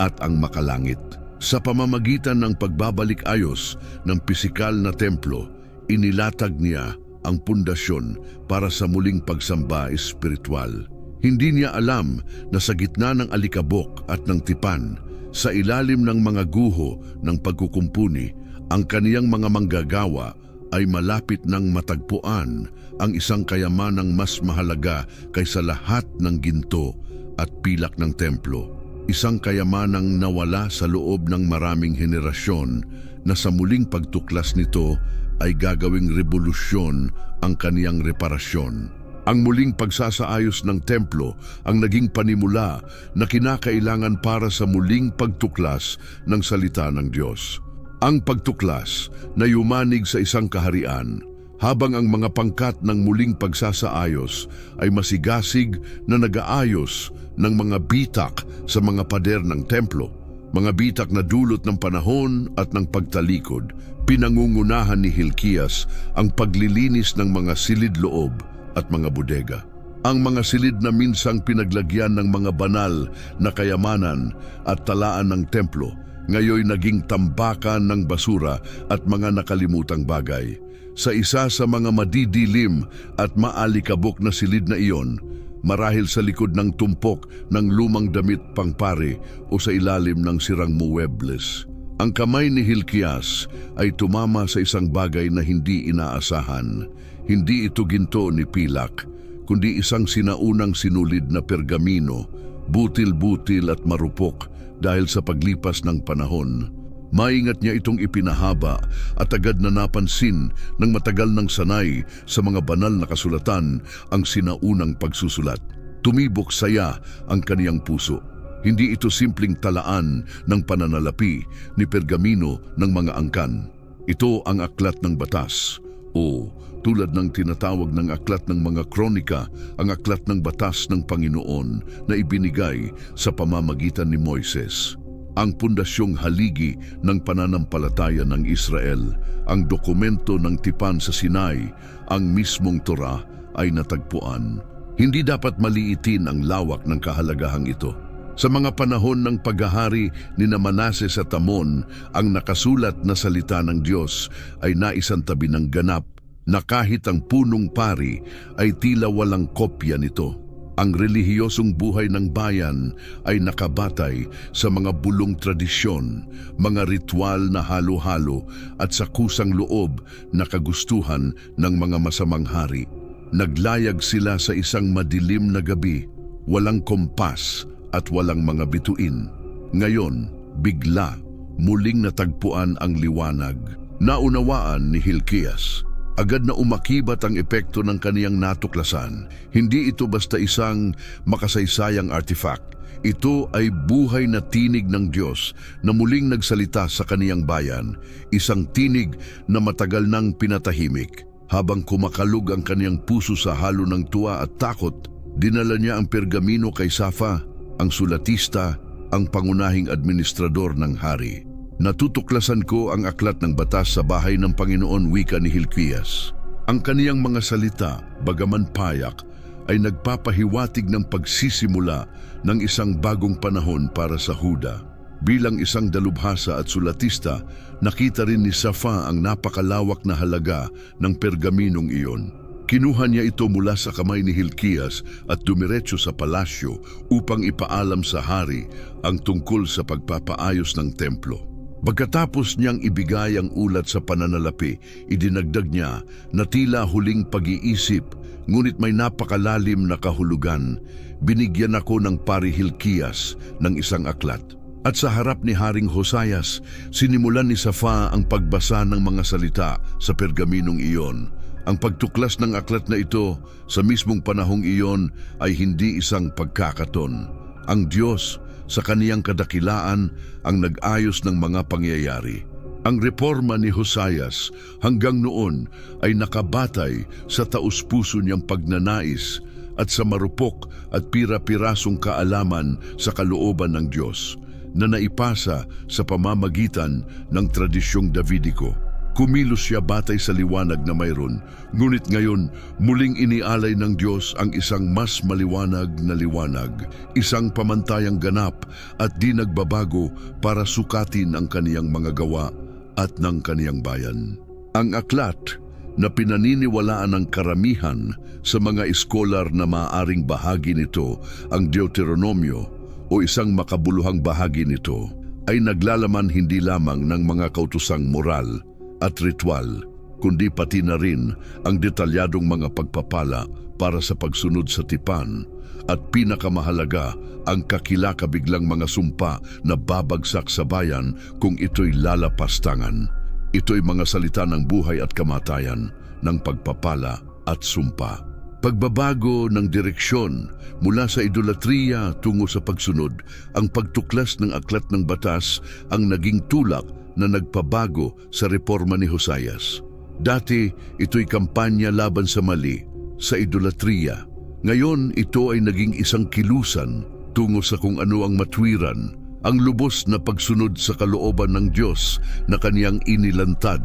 at ang makalangit. Sa pamamagitan ng pagbabalik-ayos ng pisikal na templo, inilatag niya ang pundasyon para sa muling pagsamba espiritual. Hindi niya alam na sa gitna ng alikabok at ng tipan, sa ilalim ng mga guho ng pagkukumpuni, ang kaniyang mga manggagawa ay malapit ng matagpuan ang isang kayamanang mas mahalaga kaysa lahat ng ginto at pilak ng templo. Isang kayamanang nawala sa loob ng maraming henerasyon na sa muling pagtuklas nito ay gagawing revolusyon ang kaniyang reparasyon. Ang muling pagsasaayos ng templo ang naging panimula na kinakailangan para sa muling pagtuklas ng salita ng Diyos. Ang pagtuklas na yumanig sa isang kaharian, habang ang mga pangkat ng muling pagsasaayos ay masigasig na nag-aayos ng mga bitak sa mga pader ng templo. Mga bitak na dulot ng panahon at ng pagtalikod, pinangungunahan ni Hilkias ang paglilinis ng mga silid-loob at mga bodega. Ang mga silid na minsang pinaglagyan ng mga banal na kayamanan at talaan ng templo, ngayon naging tambakan ng basura at mga nakalimutang bagay. Sa isa sa mga madidilim at maalikabok na silid na iyon, marahil sa likod ng tumpok ng lumang damit pangpare o sa ilalim ng sirang muebles, ang kamay ni Hilkias ay tumama sa isang bagay na hindi inaasahan. Hindi ito ginto ni pilak, kundi isang sinaunang sinulid na pergamino, butil-butil at marupok dahil sa paglipas ng panahon. Maingat niya itong ipinahaba at agad na napansin ng matagal ng sanay sa mga banal na kasulatan ang sinaunang pagsusulat. Tumibok saya ang kaniyang puso. Hindi ito simpleng talaan ng pananalapi ni pergamino ng mga angkan. Ito ang aklat ng batas o tulad ng tinatawag ng aklat ng mga kronika, ang aklat ng batas ng Panginoon na ibinigay sa pamamagitan ni Moises. Ang pundasyong haligi ng pananampalataya ng Israel, ang dokumento ng tipan sa Sinai, ang mismong Torah ay natagpuan. Hindi dapat maliitin ang lawak ng kahalagahang ito. Sa mga panahon ng paghahari ni Manases at Amon, ang nakasulat na salita ng Diyos ay naisantabi ng ganap na kahit ang punong pari ay tila walang kopya nito. Ang relihiyosong buhay ng bayan ay nakabatay sa mga bulong tradisyon, mga ritual na halo-halo at sa kusang loob na kagustuhan ng mga masamang hari. Naglayag sila sa isang madilim na gabi, walang kompas at walang mga bituin. Ngayon, bigla, muling natagpuan ang liwanag. Naunawaan ni Hilkias. Agad na umakibat ang epekto ng kaniyang natuklasan. Hindi ito basta isang makasaysayang artifact. Ito ay buhay na tinig ng Diyos na muling nagsalita sa kaniyang bayan. Isang tinig na matagal nang pinatahimik. Habang kumakalug ang kaniyang puso sa halo ng tuwa at takot, dinala niya ang pergamino kay Safa, ang sulatista, ang pangunahing administrador ng hari. Natutuklasan ko ang aklat ng batas sa bahay ng Panginoon, wika ni Hilkias. Ang kaniyang mga salita, bagaman payak, ay nagpapahiwatig ng pagsisimula ng isang bagong panahon para sa Huda. Bilang isang dalubhasa at sulatista, nakita rin ni Safa ang napakalawak na halaga ng pergaminong iyon. Kinuha niya ito mula sa kamay ni Hilkias at dumiretso sa palasyo upang ipaalam sa hari ang tungkol sa pagpapaayos ng templo. Pagkatapos niyang ibigay ang ulat sa pananalapi, idinagdag niya na tila huling pag-iisip, ngunit may napakalalim na kahulugan. Binigyan ako ng pari Hilkias ng isang aklat. At sa harap ni Haring Hosayas, sinimulan ni Safa ang pagbasa ng mga salita sa pergaminong iyon. Ang pagtuklas ng aklat na ito sa mismong panahong iyon ay hindi isang pagkakaton. Ang Diyos, sa kaniyang kadakilaan, ang nag-ayos ng mga pangyayari. Ang reforma ni Hosayas hanggang noon ay nakabatay sa taus-puso niyang pagnanais at sa marupok at pira-pirasong kaalaman sa kalooban ng Diyos na naipasa sa pamamagitan ng tradisyong Davidiko. Kumilos siya batay sa liwanag na mayroon, ngunit ngayon muling inialay ng Diyos ang isang mas maliwanag na liwanag, isang pamantayang ganap at di nagbabago para sukatin ang kaniyang mga gawa at ng kaniyang bayan. Ang aklat na pinaniniwalaan ng karamihan sa mga eskolar na maaaring bahagi nito, ang Deuteronomio o isang makabuluhang bahagi nito, ay naglalaman hindi lamang ng mga kautusang moral at ritual, kundi pati na rin ang detalyadong mga pagpapala para sa pagsunod sa tipan at pinakamahalaga ang kakilakabiglang mga sumpa na babagsak sa bayan kung ito'y lalapastangan. Ito'y mga salita ng buhay at kamatayan, ng pagpapala at sumpa. Pagbabago ng direksyon mula sa idolatriya tungo sa pagsunod, ang pagtuklas ng aklat ng batas ang naging tulak na nagpabago sa reforma ni Hosayas. Dati, ito'y kampanya laban sa mali, sa idolatriya. Ngayon, ito ay naging isang kilusan tungo sa kung ano ang matwiran, ang lubos na pagsunod sa kalooban ng Diyos na kaniyang inilantad.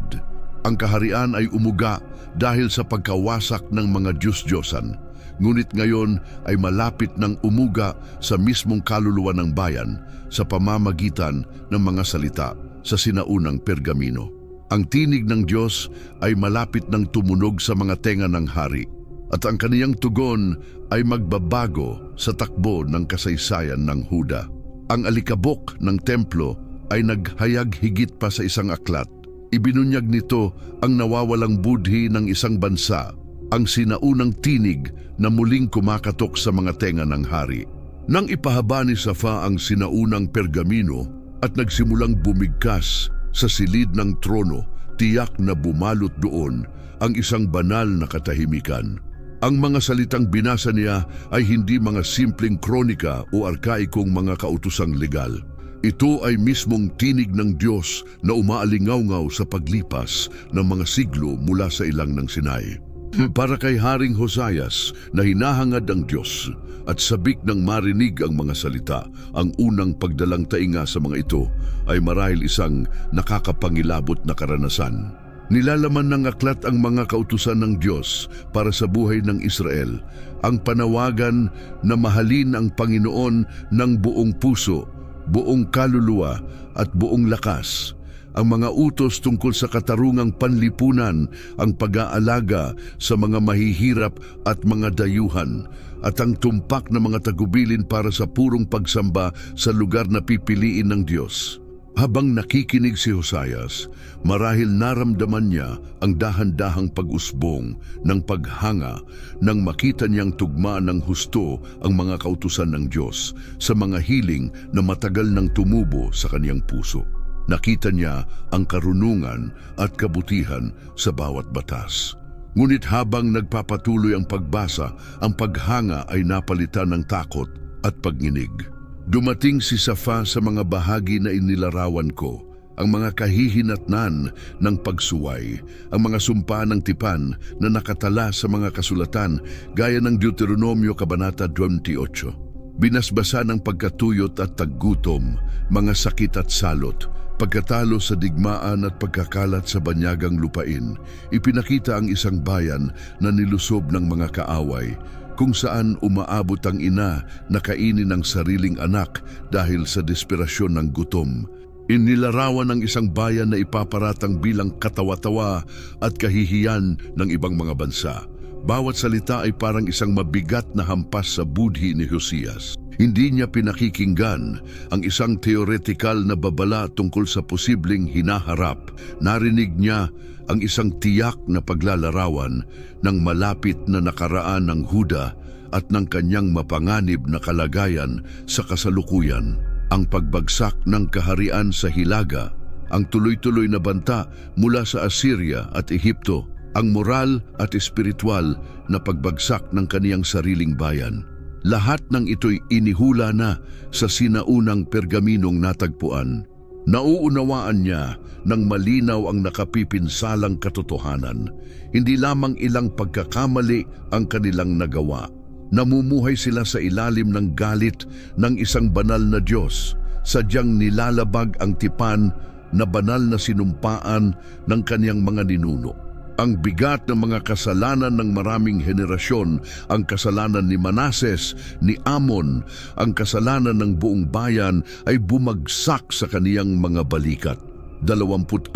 Ang kaharian ay umuga dahil sa pagkawasak ng mga Diyos-Diyosan. ngunit ngayon ay malapit ng umuga sa mismong kaluluwa ng bayan sa pamamagitan ng mga salita sa sinaunang pergamino. Ang tinig ng Diyos ay malapit ng tumunog sa mga tenga ng hari, at ang kaniyang tugon ay magbabago sa takbo ng kasaysayan ng Huda. Ang alikabok ng templo ay naghayag higit pa sa isang aklat. Ibinunyag nito ang nawawalang budhi ng isang bansa, ang sinaunang tinig na muling kumakatok sa mga tenga ng hari. Nang ipahaba ni Safa ang sinaunang pergamino at nagsimulang bumigkas sa silid ng trono, tiyak na bumalot doon ang isang banal na katahimikan. Ang mga salitang binasa niya ay hindi mga simpleng kronika o arkaikong mga kautusang legal. Ito ay mismong tinig ng Diyos na umaalingaw-ngaw sa paglipas ng mga siglo mula sa ilang ng Sinai. Para kay Haring Hosayas na hinahangad ang Diyos at sabik ng marinig ang mga salita, ang unang pagdalang tainga sa mga ito ay marahil isang nakakapangilabot na karanasan. Nilalaman ng aklat ang mga kautusan ng Diyos para sa buhay ng Israel, ang panawagan na mahalin ang Panginoon ng buong puso, buong kaluluwa at buong lakas. Ang mga utos tungkol sa katarungang panlipunan, ang pag-aalaga sa mga mahihirap at mga dayuhan, at ang tumpak na mga tagubilin para sa purong pagsamba sa lugar na pipiliin ng Diyos. Habang nakikinig si Hosayas, marahil naramdaman niya ang dahan-dahang pag-usbong ng paghanga nang makita niyang tugma ng husto ang mga kautusan ng Diyos sa mga hiling na matagal nang tumubo sa kaniyang puso. Nakita niya ang karunungan at kabutihan sa bawat batas. Ngunit habang nagpapatuloy ang pagbasa, ang paghanga ay napalitan ng takot at pagninig. Dumating si Safa sa mga bahagi na inilarawan ko, ang mga kahihinatnan ng pagsuway, ang mga sumpa ng tipan na nakatala sa mga kasulatan gaya ng Deuteronomio Kabanata 28. Binasbasa ng pagkatuyot at taggutom, mga sakit at salot, pagkatalo sa digmaan at pagkakalat sa banyagang lupain. Ipinakita ang isang bayan na nilusob ng mga kaaway, kung saan umaabot ang ina na kainin ng sariling anak dahil sa desperasyon ng gutom. Inilarawan ng isang bayan na ipaparatang bilang katawa-tawa at kahihiyan ng ibang mga bansa. Bawat salita ay parang isang mabigat na hampas sa budhi ni Hosayas. Hindi niya pinakikinggan ang isang teoretikal na babala tungkol sa posibleng hinaharap. Narinig niya ang isang tiyak na paglalarawan ng malapit na nakaraan ng Huda at ng kanyang mapanganib na kalagayan sa kasalukuyan. Ang pagbagsak ng kaharian sa Hilaga, ang tuloy-tuloy na banta mula sa Assyria at Ehipto, ang moral at espiritual na pagbagsak ng kaniyang sariling bayan. Lahat ng ito'y inihula na sa sinaunang pergaminong natagpuan. Nauunawaan niya ng malinaw ang nakapipinsalang katotohanan. Hindi lamang ilang pagkakamali ang kanilang nagawa. Namumuhay sila sa ilalim ng galit ng isang banal na Diyos, sadyang nilalabag ang tipan na banal na sinumpaan ng kaniyang mga ninuno. Ang bigat ng mga kasalanan ng maraming henerasyon, ang kasalanan ni Manases, ni Amon, ang kasalanan ng buong bayan ay bumagsak sa kaniyang mga balikat. 26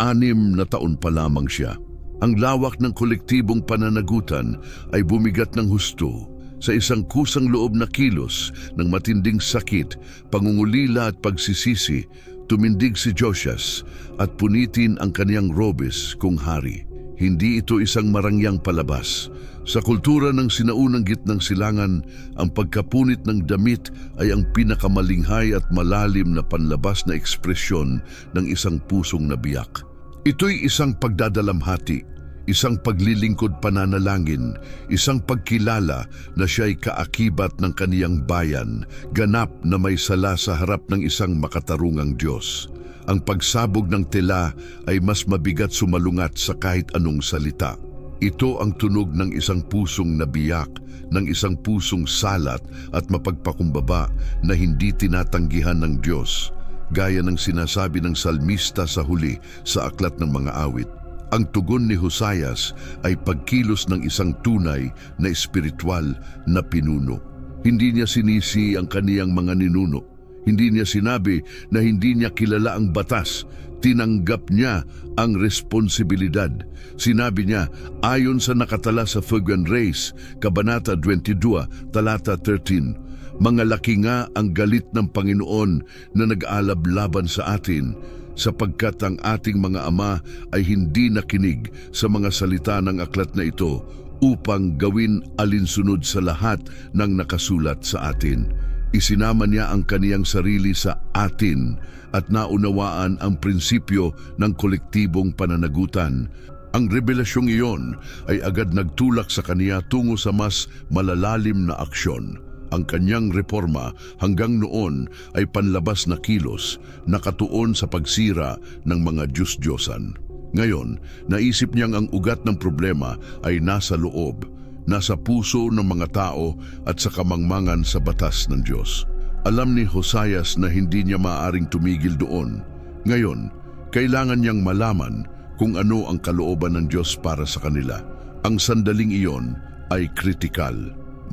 na taon pa lamang siya. Ang lawak ng kolektibong pananagutan ay bumigat ng husto sa isang kusang loob na kilos ng matinding sakit, pangungulila at pagsisisi. Tumindig si Josias at punitin ang kaniyang robes kung hari. Hindi ito isang marangyang palabas. Sa kultura ng sinaunang gitnang silangan, ang pagkapunit ng damit ay ang pinakamalinghay at malalim na panlabas na ekspresyon ng isang pusong nabiyak. Ito'y isang pagdadalamhati, isang paglilingkod pananalangin, isang pagkilala na siya'y kaakibat ng kaniyang bayan, ganap na may sala sa harap ng isang makatarungang Diyos. Ang pagsabog ng tela ay mas mabigat sumalungat sa kahit anong salita. Ito ang tunog ng isang pusong nabiyak, ng isang pusong salat at mapagpakumbaba na hindi tinatanggihan ng Diyos, gaya ng sinasabi ng salmista sa huli sa Aklat ng Mga Awit. Ang tugon ni Hosayas ay pagkilos ng isang tunay na espiritual na pinuno. Hindi niya sinisi ang kaniyang mga ninuno. Hindi niya sinabi na hindi niya kilala ang batas. Tinanggap niya ang responsibilidad. Sinabi niya, ayon sa nakatala sa Fugan Race, Kabanata 22, Talata 13, mga laki nga ang galit ng Panginoon na nag-alab laban sa atin, sapagkat ang ating mga ama ay hindi nakinig sa mga salita ng aklat na ito upang gawin alinsunod sa lahat ng nakasulat sa atin. Isinama niya ang kaniyang sarili sa atin at naunawaan ang prinsipyo ng kolektibong pananagutan. Ang revelasyong iyon ay agad nagtulak sa kaniya tungo sa mas malalalim na aksyon. Ang kanyang reforma hanggang noon ay panlabas na kilos, nakatuon sa pagsira ng mga Diyos-Diyosan. Ngayon, naisip niyang ang ugat ng problema ay nasa loob, nasa puso ng mga tao at sa kamangmangan sa batas ng Diyos. Alam ni Hosayas na hindi niya maaaring tumigil doon. Ngayon, kailangan niyang malaman kung ano ang kalooban ng Diyos para sa kanila. Ang sandaling iyon ay kritikal.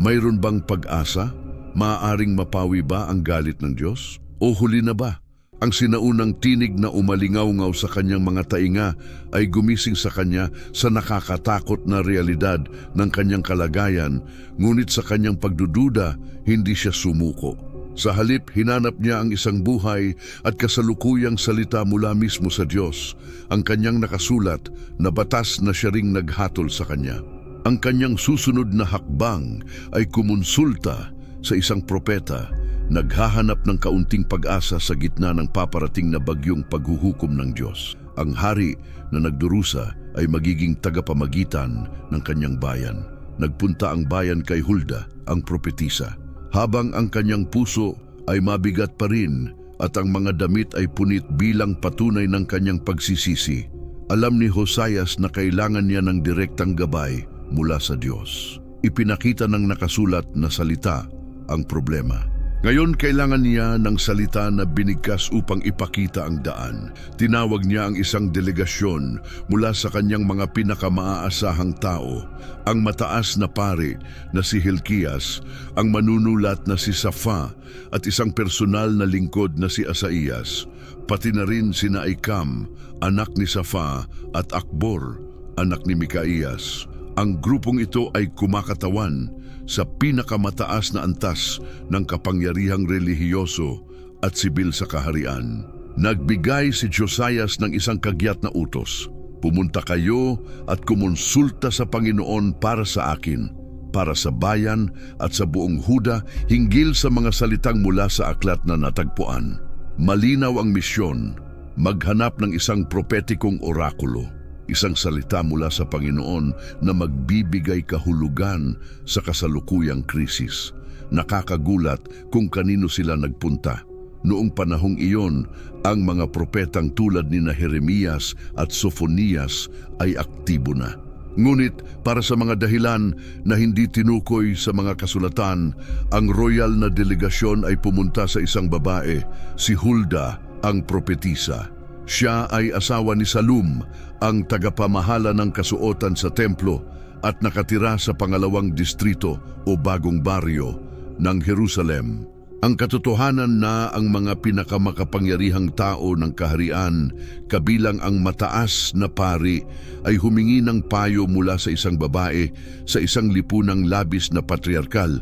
Mayroon bang pag-asa? Maaaring mapawi ba ang galit ng Diyos? O huli na ba? Ang sinaunang tinig na umalingaw-ngaw sa kanyang mga tainga ay gumising sa kanya sa nakakatakot na realidad ng kanyang kalagayan, ngunit sa kanyang pagdududa, hindi siya sumuko. Sa halip, hinanap niya ang isang buhay at kasalukuyang salita mula mismo sa Diyos, ang kanyang nakasulat na batas na siya ring naghatol sa kanya. Ang kanyang susunod na hakbang ay kumonsulta sa isang propeta, naghahanap ng kaunting pag-asa sa gitna ng paparating na bagyong paghuhukom ng Diyos. Ang hari na nagdurusa ay magiging tagapamagitan ng kanyang bayan. Nagpunta ang bayan kay Hulda, ang propetisa. Habang ang kanyang puso ay mabigat pa rin at ang mga damit ay punit bilang patunay ng kanyang pagsisisi, alam ni Hosayas na kailangan niya ng direktang gabay mula sa Diyos. Ipinakita ng nakasulat na salita ang problema. Ngayon, kailangan niya ng salita na binigkas upang ipakita ang daan. Tinawag niya ang isang delegasyon mula sa kanyang mga pinakamaaasahang tao, ang mataas na pari na si Hilkias, ang manunulat na si Safa at isang personal na lingkod na si Asaias, pati na rin sina Ikam, anak ni Safa, at Akbor, anak ni Mikaiyas. Ang grupong ito ay kumakatawan sa pinakamataas na antas ng kapangyarihang relihiyoso at sibil sa kaharian. Nagbigay si Josias ng isang kagyat na utos. Pumunta kayo at kumonsulta sa Panginoon para sa akin, para sa bayan at sa buong Huda hinggil sa mga salitang mula sa aklat na natagpuan. Malinaw ang misyon, maghanap ng isang propetikong orakulo. Isang salita mula sa Panginoon na magbibigay kahulugan sa kasalukuyang krisis. Nakakagulat kung kanino sila nagpunta. Noong panahong iyon, ang mga propetang tulad ni Jeremias at Sophonias ay aktibo na. Ngunit para sa mga dahilan na hindi tinukoy sa mga kasulatan, ang royal na delegasyon ay pumunta sa isang babae, si Hulda, ang propetisa. Siya ay asawa ni Salum, ang tagapamahala ng kasuotan sa templo at nakatira sa pangalawang distrito o bagong baryo ng Jerusalem. Ang katotohanan na ang mga pinakamakapangyarihang tao ng kaharian, kabilang ang mataas na pari, ay humingi ng payo mula sa isang babae sa isang lipunang labis na patriarkal,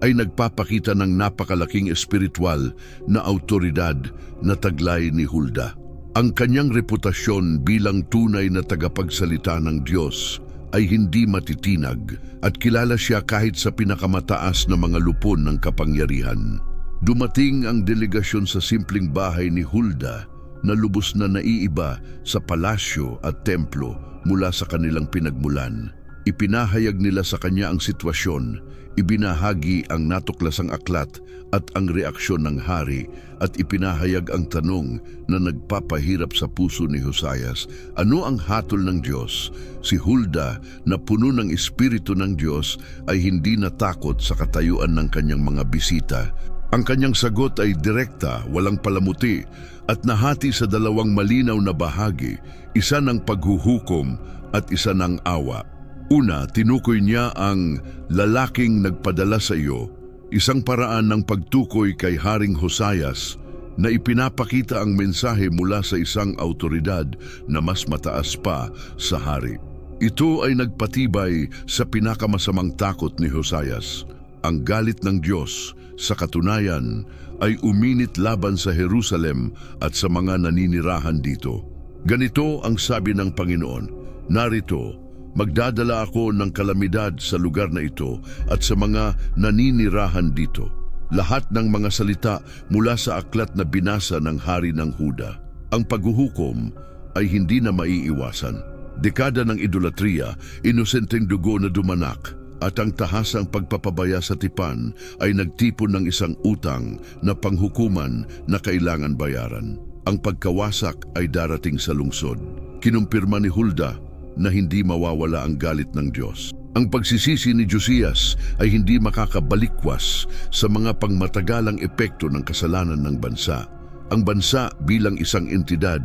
ay nagpapakita ng napakalaking espiritual na autoridad na taglay ni Hulda. Ang kanyang reputasyon bilang tunay na tagapagsalita ng Diyos ay hindi matitinag at kilala siya kahit sa pinakamataas na mga lupon ng kapangyarihan. Dumating ang delegasyon sa simpleng bahay ni Hulda na lubos na naiiba sa palasyo at templo mula sa kanilang pinagmulan. Ipinahayag nila sa kanya ang sitwasyon, ibinahagi ang natuklasang aklat at ang reaksyon ng hari at ipinahayag ang tanong na nagpapahirap sa puso ni Hosayas. Ano ang hatol ng Diyos? Si Hulda na puno ng Espiritu ng Diyos ay hindi natakot sa katayuan ng kanyang mga bisita. Ang kanyang sagot ay direkta, walang palamuti, at nahati sa dalawang malinaw na bahagi, isa ng paghuhukom at isa ng awa. Una, tinukoy niya ang lalaking nagpadala sa iyo, isang paraan ng pagtukoy kay Haring Hosayas na ipinapakita ang mensahe mula sa isang autoridad na mas mataas pa sa hari. Ito ay nagpatibay sa pinakamasamang takot ni Hosayas. Ang galit ng Diyos sa katunayan ay uminit laban sa Jerusalem at sa mga naninirahan dito. Ganito ang sabi ng Panginoon, "Narito, magdadala ako ng kalamidad sa lugar na ito at sa mga naninirahan dito. Lahat ng mga salita mula sa aklat na binasa ng hari ng Huda. Ang paghuhukom ay hindi na maiiwasan. Dekada ng idolatriya, inosenteng dugo na dumanak, at ang tahasang pagpapabaya sa tipan ay nagtipon ng isang utang na panghukuman na kailangan bayaran. Ang pagkawasak ay darating sa lungsod. Kinumpirma ni Hulda na hindi mawawala ang galit ng Diyos. Ang pagsisisi ni Josias ay hindi makakabalikwas sa mga pangmatagalang epekto ng kasalanan ng bansa. Ang bansa bilang isang entidad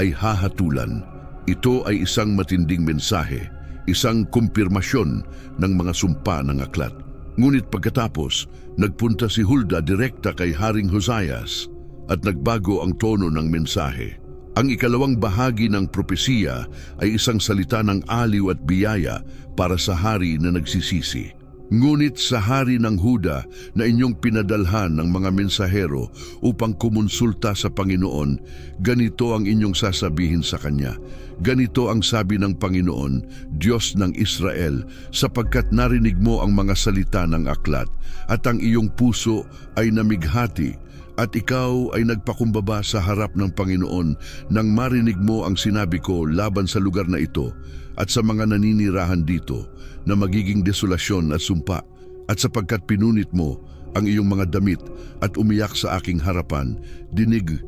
ay hahatulan. Ito ay isang matinding mensahe, isang kumpirmasyon ng mga sumpa ng aklat. Ngunit pagkatapos, nagpunta si Hulda direkta kay Haring Hosayas at nagbago ang tono ng mensahe. Ang ikalawang bahagi ng propesiya ay isang salita ng aliw at biyaya para sa hari na nagsisisi. Ngunit sa hari ng Huda na inyong pinadalhan ng mga mensahero upang kumonsulta sa Panginoon, ganito ang inyong sasabihin sa kanya. Ganito ang sabi ng Panginoon, Diyos ng Israel, sapagkat narinig mo ang mga salita ng aklat at ang iyong puso ay namighati at ikaw ay nagpakumbaba sa harap ng Panginoon nang marinig mo ang sinabi ko laban sa lugar na ito at sa mga naninirahan dito na magiging desolasyon at sumpa, at sapagkat pinunit mo ang iyong mga damit at umiyak sa aking harapan, dinig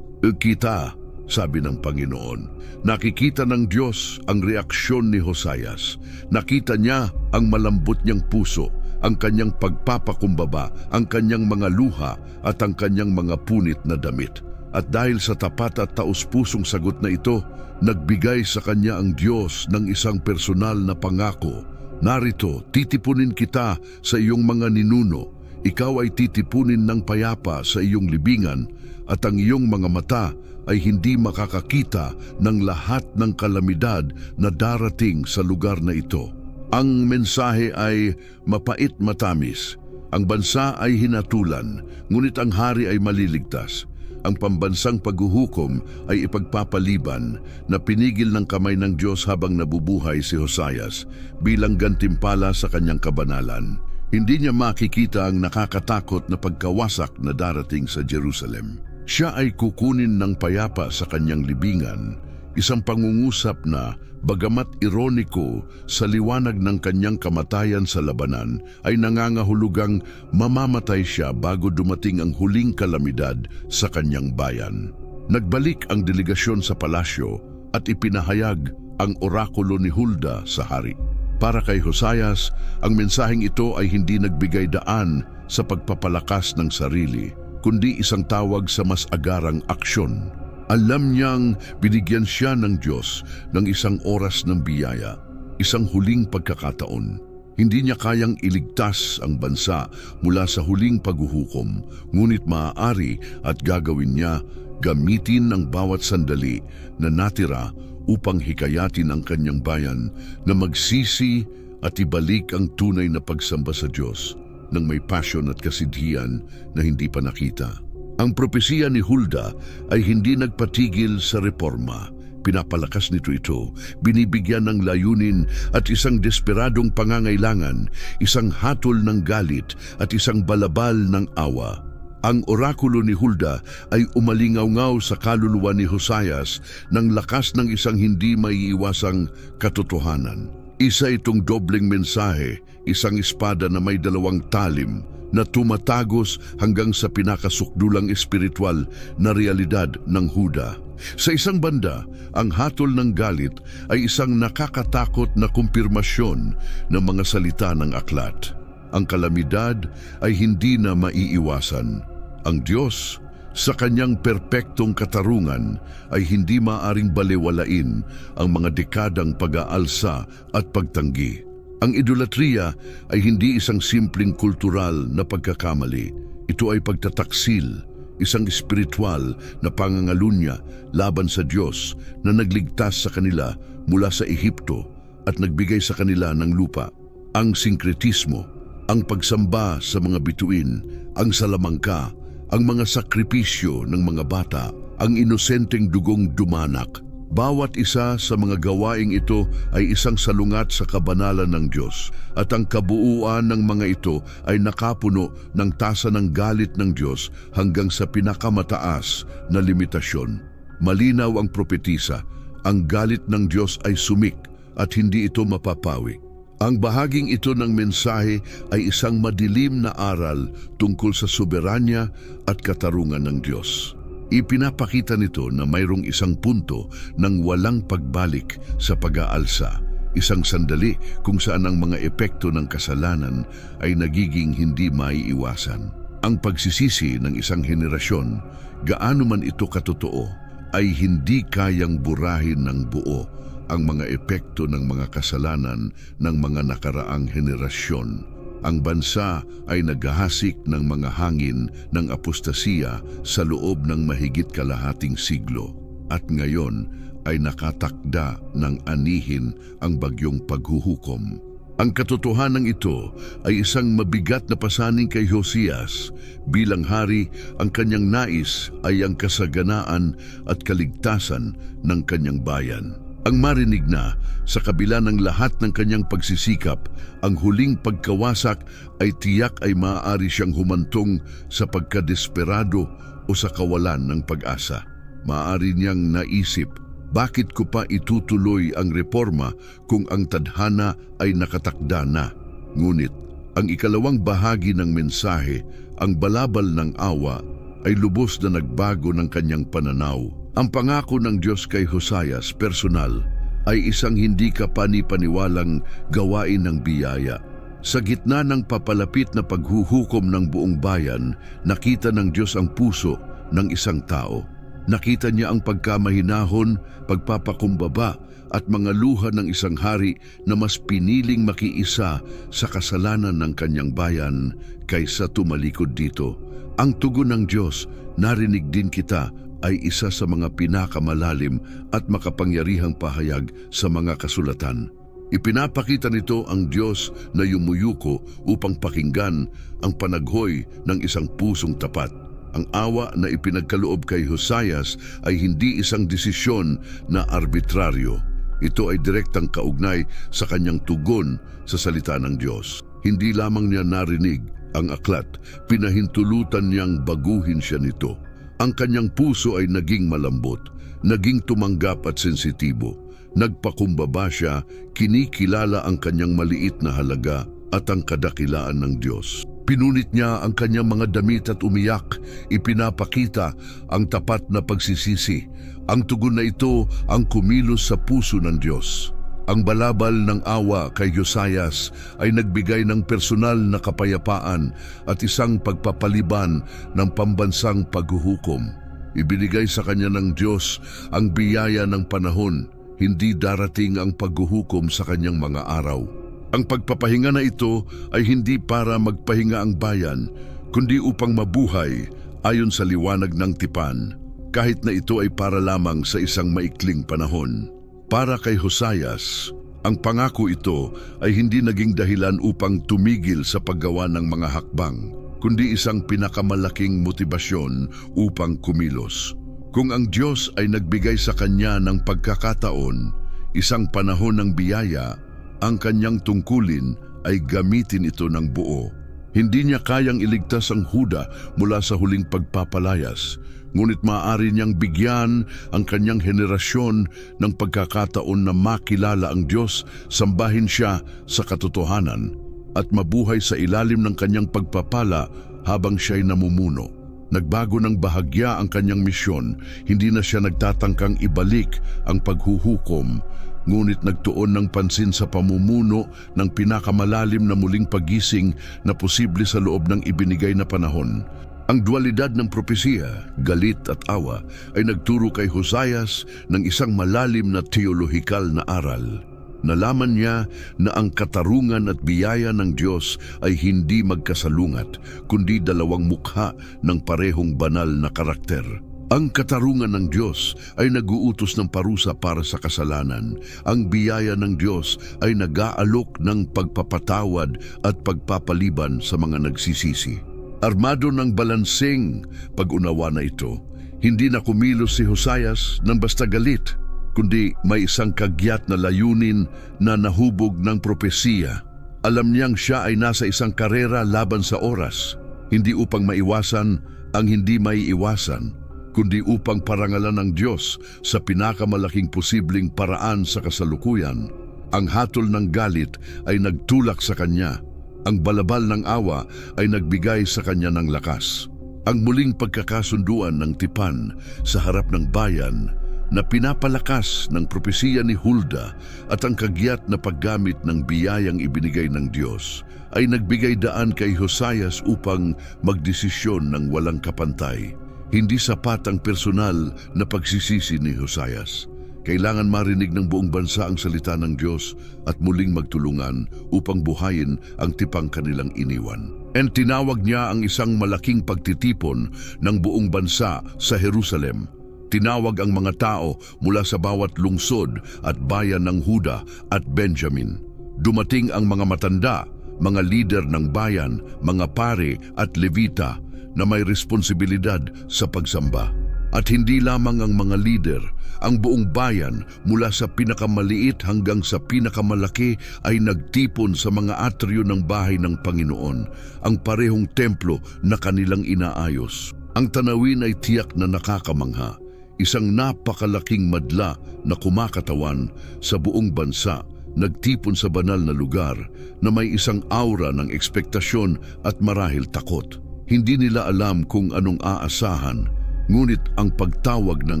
kita, sabi ng Panginoon. Nakikita ng Diyos ang reaksyon ni Hosayas. Nakita niya ang malambot niyang puso, ang kanyang pagpapakumbaba, ang kanyang mga luha at ang kanyang mga punit na damit. At dahil sa tapat at taus-pusong sagot na ito, nagbigay sa kanya ang Diyos ng isang personal na pangako. Narito, titipunin kita sa iyong mga ninuno. Ikaw ay titipunin ng payapa sa iyong libingan at ang iyong mga mata ay hindi makakakita ng lahat ng kalamidad na darating sa lugar na ito. Ang mensahe ay mapait matamis. Ang bansa ay hinatulan, ngunit ang hari ay maliligtas. Ang pambansang paghuhukom ay ipagpapaliban na pinigil ng kamay ng Diyos habang nabubuhay si Hosayas bilang gantimpala sa kanyang kabanalan. Hindi niya makikita ang nakakatakot na pagkawasak na darating sa Jerusalem. Siya ay kukunin ng payapa sa kanyang libingan, isang pangungusap na, bagamat ironiko sa liwanag ng kanyang kamatayan sa labanan, ay nangangahulugang mamamatay siya bago dumating ang huling kalamidad sa kanyang bayan. Nagbalik ang delegasyon sa palasyo at ipinahayag ang orakulo ni Hulda sa hari. Para kay Hosayas, ang mensaheng ito ay hindi nagbigay daan sa pagpapalakas ng sarili, kundi isang tawag sa mas agarang aksyon. Alam niyang binigyan siya ng Diyos ng isang oras ng biyaya, isang huling pagkakataon. Hindi niya kayang iligtas ang bansa mula sa huling paghuhukom, ngunit maaari at gagawin niya gamitin ang bawat sandali na natira upang hikayatin ang kanyang bayan na magsisi at ibalik ang tunay na pagsamba sa Diyos ng may pasyon at kasidhian na hindi pa nakita. Ang propesiya ni Hulda ay hindi nagpatigil sa reforma. Pinapalakas nito ito, binibigyan ng layunin at isang desperadong pangangailangan, isang hatol ng galit at isang balabal ng awa. Ang orakulo ni Hulda ay umalingaw-ngaw sa kaluluwa ni Hosayas ng lakas ng isang hindi maiiwasang katotohanan. Isa itong dobleng mensahe, isang espada na may dalawang talim, na tumatagos hanggang sa pinakasukdulang espiritual na realidad ng Huda. Sa isang banda, ang hatol ng galit ay isang nakakatakot na kumpirmasyon ng mga salita ng aklat. Ang kalamidad ay hindi na maiiwasan. Ang Diyos, sa kanyang perpektong katarungan, ay hindi maaring balewalain ang mga dekadang pag-aalsa at pagtanggi. Ang idolatriya ay hindi isang simpleng kultural na pagkakamali. Ito ay pagtataksil, isang espiritual na pangangalunya laban sa Diyos na nagligtas sa kanila mula sa Ehipto at nagbigay sa kanila ng lupa. Ang sinkretismo, ang pagsamba sa mga bituin, ang salamangka, ang mga sakripisyo ng mga bata, ang inosenteng dugong dumanak. Bawat isa sa mga gawaing ito ay isang salungat sa kabanalan ng Diyos at ang kabuuan ng mga ito ay nakapuno ng tasa ng galit ng Diyos hanggang sa pinakamataas na limitasyon. Malinaw ang propetisa, ang galit ng Diyos ay sumik at hindi ito mapapawi. Ang bahaging ito ng mensahe ay isang madilim na aral tungkol sa soberanya at katarungan ng Diyos. Ipinapakita nito na mayroong isang punto ng walang pagbalik sa pag-aalsa, isang sandali kung saan ang mga epekto ng kasalanan ay nagiging hindi maiiwasan. Ang pagsisisi ng isang henerasyon, gaano man ito katotoo, ay hindi kayang burahin ng buo ang mga epekto ng mga kasalanan ng mga nakaraang henerasyon. Ang bansa ay naghahasik ng mga hangin ng apostasiya sa loob ng mahigit kalahating siglo at ngayon ay nakatakda ng anihin ang bagyong paghuhukom. Ang katotohanan ito ay isang mabigat na pasaning kay Hosias. Bilang hari, ang kanyang nais ay ang kasaganaan at kaligtasan ng kanyang bayan. Ang marinig na, sa kabila ng lahat ng kanyang pagsisikap, ang huling pagkawasak ay tiyak ay maaari siyang humantong sa pagkadesperado o sa kawalan ng pag-asa. Maaari niyang naisip, bakit ko pa itutuloy ang reforma kung ang tadhana ay nakatakda na? Ngunit, ang ikalawang bahagi ng mensahe, ang balabal ng awa, ay lubos na nagbago ng kanyang pananaw. Ang pangako ng Diyos kay Hosias personal ay isang hindi kapani-paniwalang gawain ng biyaya. Sa gitna ng papalapit na paghuhukom ng buong bayan, nakita ng Diyos ang puso ng isang tao. Nakita niya ang pagkamahinahon, pagpapakumbaba at mga luha ng isang hari na mas piniling makiisa sa kasalanan ng kanyang bayan kaysa tumalikod dito. Ang tugon ng Diyos, narinig din kita, ay isa sa mga pinakamalalim at makapangyarihang pahayag sa mga kasulatan. Ipinapakita nito ang Diyos na yumuyuko upang pakinggan ang panaghoy ng isang pusong tapat. Ang awa na ipinagkaloob kay Hosias ay hindi isang desisyon na arbitraryo. Ito ay direktang kaugnay sa kanyang tugon sa salita ng Diyos. Hindi lamang niya narinig ang aklat, pinahintulutan niyang baguhin siya nito. Ang kanyang puso ay naging malambot, naging tumanggap at sensitibo. Nagpakumbaba siya, kinikilala ang kanyang maliit na halaga at ang kadakilaan ng Diyos. Pinunit niya ang kanyang mga damit at umiyak, ipinapakita ang tapat na pagsisisi. Ang tugon na ito ang kumilos sa puso ng Diyos. Ang balabal ng awa kay Hosias ay nagbigay ng personal na kapayapaan at isang pagpapaliban ng pambansang paghuhukom. Ibinigay sa kanya ng Diyos ang biyaya ng panahon, hindi darating ang paghuhukom sa kanyang mga araw. Ang pagpapahinga na ito ay hindi para magpahinga ang bayan, kundi upang mabuhay ayon sa liwanag ng tipan, kahit na ito ay para lamang sa isang maikling panahon. Para kay Hosias, ang pangako ito ay hindi naging dahilan upang tumigil sa paggawa ng mga hakbang, kundi isang pinakamalaking motibasyon upang kumilos. Kung ang Diyos ay nagbigay sa kanya ng pagkakataon, isang panahon ng biyaya, ang kanyang tungkulin ay gamitin ito ng buo. Hindi niya kayang iligtas ang Huda mula sa huling pagpapalayas, ngunit maaari niyang bigyan ang kanyang henerasyon ng pagkakataon na makilala ang Diyos, sambahin siya sa katotohanan, at mabuhay sa ilalim ng kanyang pagpapala habang siya'y namumuno. Nagbago ng bahagya ang kanyang misyon, hindi na siya nagtatangkang ibalik ang paghuhukom, ngunit nagtuon ng pansin sa pamumuno ng pinakamalalim na muling pagising na posible sa loob ng ibinigay na panahon. Ang dualidad ng propesiya, galit at awa, ay nagturo kay Hosayas ng isang malalim na teolohikal na aral. Nalaman niya na ang katarungan at biyaya ng Diyos ay hindi magkasalungat, kundi dalawang mukha ng parehong banal na karakter. Ang katarungan ng Diyos ay nag-uutos ng parusa para sa kasalanan. Ang biyaya ng Diyos ay nag-aalok ng pagpapatawad at pagpapaliban sa mga nagsisisi. Armado ng balanseng pag-unawa na ito, hindi na kumilos si Hosayas ng basta galit, kundi may isang kagyat na layunin na nahubog ng propesiya. Alam niyang siya ay nasa isang karera laban sa oras, hindi upang maiwasan ang hindi maiiwasan, kundi upang parangalan ng Diyos sa pinakamalaking posibleng paraan sa kasalukuyan. Ang hatol ng galit ay nagtulak sa kanya. Ang balabal ng awa ay nagbigay sa kanya ng lakas. Ang muling pagkakasunduan ng tipan sa harap ng bayan na pinapalakas ng propesiya ni Hulda at ang kagyat na paggamit ng biyayang ibinigay ng Diyos ay nagbigay daan kay Hosayas upang magdesisyon ng walang kapantay. Hindi sapat ang personal na pagsisisi ni Hosayas. Kailangan marinig ng buong bansa ang salita ng Diyos at muling magtulungan upang buhayin ang tipang kanilang iniwan. And tinawag niya ang isang malaking pagtitipon ng buong bansa sa Jerusalem. Tinawag ang mga tao mula sa bawat lungsod at bayan ng Huda at Benjamin. Dumating ang mga matanda, mga lider ng bayan, mga pare at levita na may responsibilidad sa pagsamba. At hindi lamang ang mga lider, ang buong bayan mula sa pinakamaliit hanggang sa pinakamalaki ay nagtipon sa mga atryo ng bahay ng Panginoon, ang parehong templo na kanilang inaayos. Ang tanawin ay tiyak na nakakamangha, isang napakalaking madla na kumakatawan sa buong bansa, nagtipon sa banal na lugar na may isang aura ng ekspektasyon at marahil takot. Hindi nila alam kung anong aasahan, ngunit ang pagtawag ng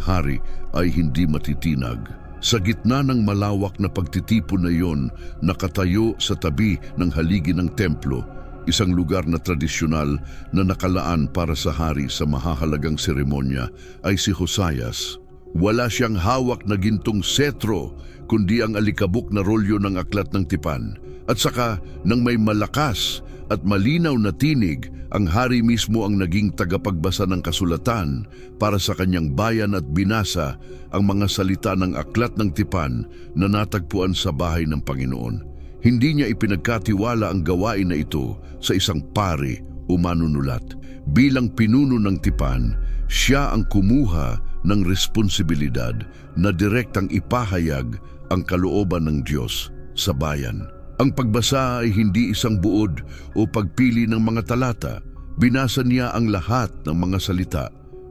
hari ay hindi matitinag. Sa gitna ng malawak na pagtitipon na iyon, nakatayo sa tabi ng haligi ng templo, isang lugar na tradisyonal na nakalaan para sa hari sa mahahalagang seremonya, ay si Hosayas. Wala siyang hawak na gintong setro, kundi ang alikabok na rolyo ng aklat ng tipan. At saka, nang may malakas at malinaw na tinig, ang hari mismo ang naging tagapagbasa ng kasulatan para sa kanyang bayan at binasa ang mga salita ng aklat ng tipan na natagpuan sa bahay ng Panginoon. Hindi niya ipinagkatiwala ang gawain na ito sa isang pari o manunulat. Bilang pinuno ng tipan, siya ang kumuha ng responsibilidad na direktang ipahayag ang kalooban ng Diyos sa bayan. Ang pagbasa ay hindi isang buod o pagpili ng mga talata. Binasa niya ang lahat ng mga salita.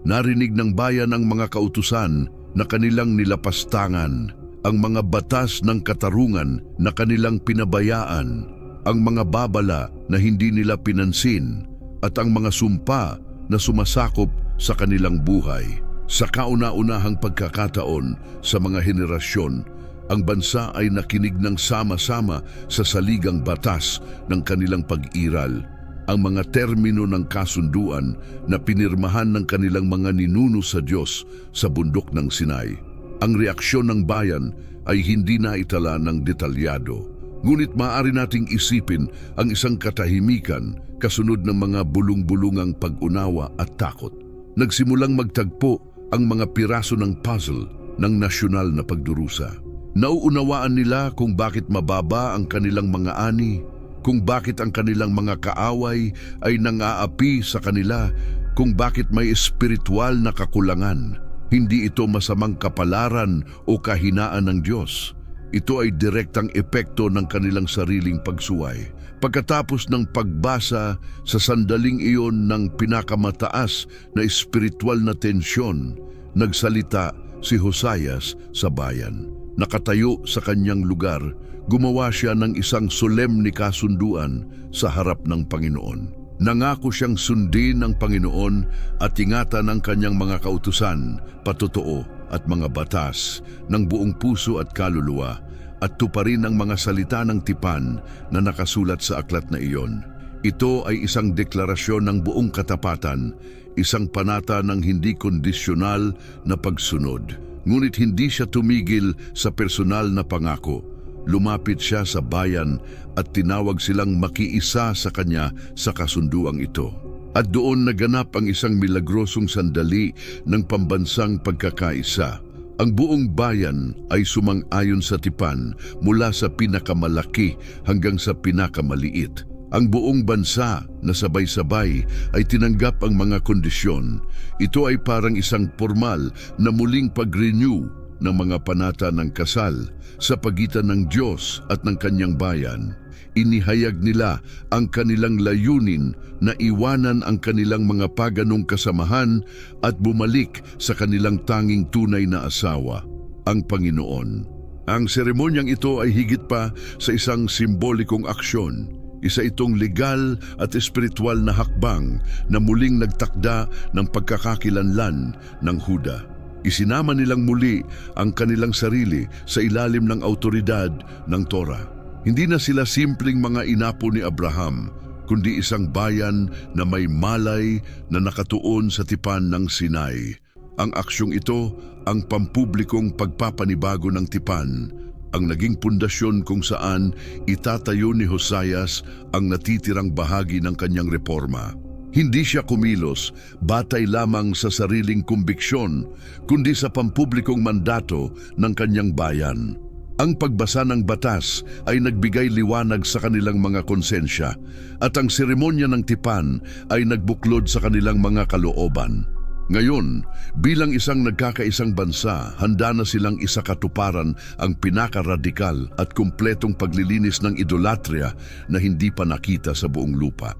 Narinig ng bayan ang mga kautusan na kanilang nilapastangan, ang mga batas ng katarungan na kanilang pinabayaan, ang mga babala na hindi nila pinansin, at ang mga sumpa na sumasakop sa kanilang buhay. Sa kauna-unahang pagkakataon sa mga henerasyon, ang bansa ay nakinig ng sama-sama sa saligang batas ng kanilang pag-iral, ang mga termino ng kasunduan na pinirmahan ng kanilang mga ninuno sa Diyos sa bundok ng Sinai. Ang reaksyon ng bayan ay hindi na itala ng detalyado, ngunit maaari nating isipin ang isang katahimikan kasunod ng mga bulong-bulungang pag-unawa at takot. Nagsimulang magtagpo ang mga piraso ng puzzle ng nasyonal na pagdurusa. Nauunawaan nila kung bakit mababa ang kanilang mga ani, kung bakit ang kanilang mga kaaway ay nang-aapi sa kanila, kung bakit may espiritual na kakulangan. Hindi ito masamang kapalaran o kahinaan ng Diyos. Ito ay direktang epekto ng kanilang sariling pagsuway. Pagkatapos ng pagbasa sa sandaling iyon ng pinakamataas na espiritual na tensyon, nagsalita si Hosayas sa bayan. Nakatayo sa kanyang lugar, gumawa siya ng isang solemne kasunduan sa harap ng Panginoon. Nangako siyang sundin ng Panginoon at ingatan ang kanyang mga kautusan, patotoo at mga batas ng buong puso at kaluluwa, at tuparin ang mga salita ng tipan na nakasulat sa aklat na iyon. Ito ay isang deklarasyon ng buong katapatan, isang panata ng hindi kondisyonal na pagsunod. Ngunit hindi siya tumigil sa personal na pangako. Lumapit siya sa bayan at tinawag silang makiisa sa kanya sa kasunduang ito. At doon naganap ang isang milagrosong sandali ng pambansang pagkakaisa. Ang buong bayan ay sumang-ayon sa tipan mula sa pinakamalaki hanggang sa pinakamaliit. Ang buong bansa na sabay-sabay ay tinanggap ang mga kondisyon. Ito ay parang isang formal na muling pag-renew ng mga panata ng kasal sa pagitan ng Diyos at ng kanyang bayan. Inihayag nila ang kanilang layunin na iwanan ang kanilang mga paganong kasamahan at bumalik sa kanilang tanging tunay na asawa, ang Panginoon. Ang seremonyang ito ay higit pa sa isang simbolikong aksyon. Isa itong legal at espiritual na hakbang na muling nagtakda ng pagkakakilanlan ng Huda. Isinama nilang muli ang kanilang sarili sa ilalim ng autoridad ng Torah. Hindi na sila simpleng mga inapo ni Abraham, kundi isang bayan na may malay na nakatuon sa tipan ng Sinai. Ang aksyong ito ang pampublikong pagpapanibago ng tipan, ang naging pundasyon kung saan itatayo ni Hosayas ang natitirang bahagi ng kanyang reforma. Hindi siya kumilos batay lamang sa sariling kumbiksyon, kundi sa pampublikong mandato ng kanyang bayan. Ang pagbasa ng batas ay nagbigay liwanag sa kanilang mga konsensya at ang seremonya ng tipan ay nagbuklod sa kanilang mga kalooban. Ngayon, bilang isang nagkakaisang bansa, handa na silang isakatuparan ang pinakaradikal at kumpletong paglilinis ng idolatria na hindi pa nakita sa buong lupa.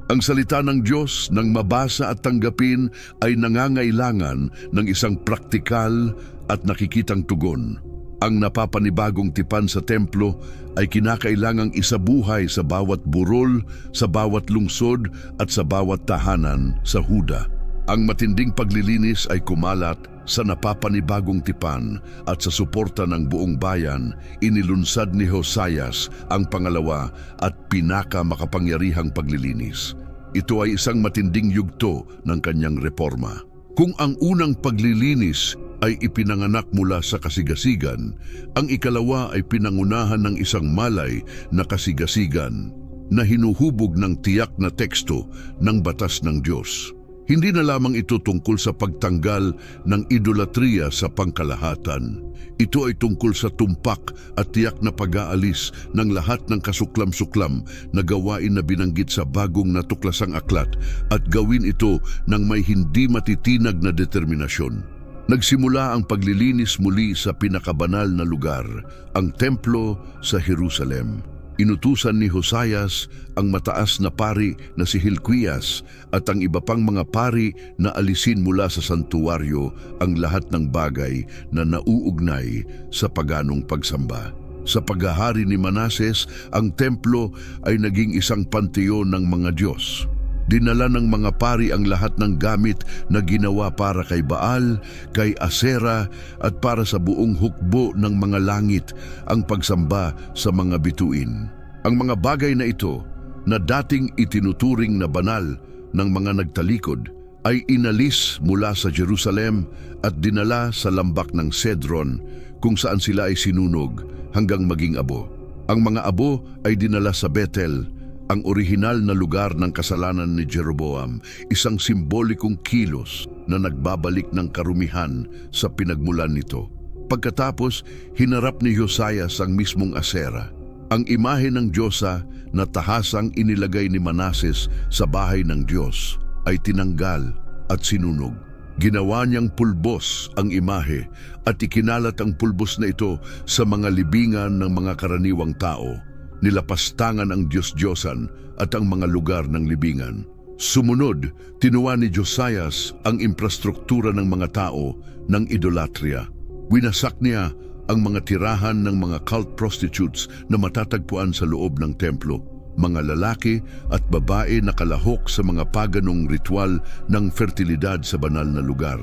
Ang salita ng Diyos nang mabasa at tanggapin ay nangangailangan ng isang praktikal at nakikitang tugon. Ang napapanibagong tipan sa templo ay kinakailangang isabuhay sa bawat burol, sa bawat lungsod at sa bawat tahanan sa Huda. Ang matinding paglilinis ay kumalat sa napapanibagong tipan at sa suporta ng buong bayan, inilunsad ni Hosayas ang pangalawa at pinakamakapangyarihang paglilinis. Ito ay isang matinding yugto ng kanyang reforma. Kung ang unang paglilinis ay ipinanganak mula sa kasigasigan, ang ikalawa ay pinangunahan ng isang malay na kasigasigan na hinuhubog ng tiyak na teksto ng batas ng Diyos. Hindi na lamang ito tungkol sa pagtanggal ng idolatriya sa pangkalahatan. Ito ay tungkol sa tumpak at tiyak na pag-aalis ng lahat ng kasuklam-suklam na gawain na binanggit sa bagong natuklasang aklat at gawin ito ng may hindi matitinag na determinasyon. Nagsimula ang paglilinis muli sa pinakabanal na lugar, ang templo sa Jerusalem. Inutusan ni Hosayas ang mataas na pari na si Hilkias at ang iba pang mga pari na alisin mula sa santuwaryo ang lahat ng bagay na nauugnay sa paganong pagsamba. Sa paghahari ni Manases, ang templo ay naging isang panteon ng mga Diyos. Dinala ng mga pari ang lahat ng gamit na ginawa para kay Baal, kay Asera at para sa buong hukbo ng mga langit, ang pagsamba sa mga bituin. Ang mga bagay na ito na dating itinuturing na banal ng mga nagtalikod ay inalis mula sa Jerusalem at dinala sa lambak ng Cedron kung saan sila ay sinunog hanggang maging abo. Ang mga abo ay dinala sa Bethel, ang orihinal na lugar ng kasalanan ni Jeroboam, isang simbolikong kilos na nagbabalik ng karumihan sa pinagmulan nito. Pagkatapos, hinarap ni Hosayas ang mismong Asera, ang imahe ng Diyosa na tahasang inilagay ni Manases sa bahay ng Diyos ay tinanggal at sinunog. Ginawa niyang pulbos ang imahe at ikinalat ang pulbos na ito sa mga libingan ng mga karaniwang tao. Nilapastangan ang Diyos-Diyosan at ang mga lugar ng libingan. Sumunod, tinuwa ni Josias ang infrastruktura ng mga tao ng idolatria. Winasak niya ang mga tirahan ng mga cult prostitutes na matatagpuan sa loob ng templo, mga lalaki at babae na kalahok sa mga paganong ritual ng fertilidad sa banal na lugar.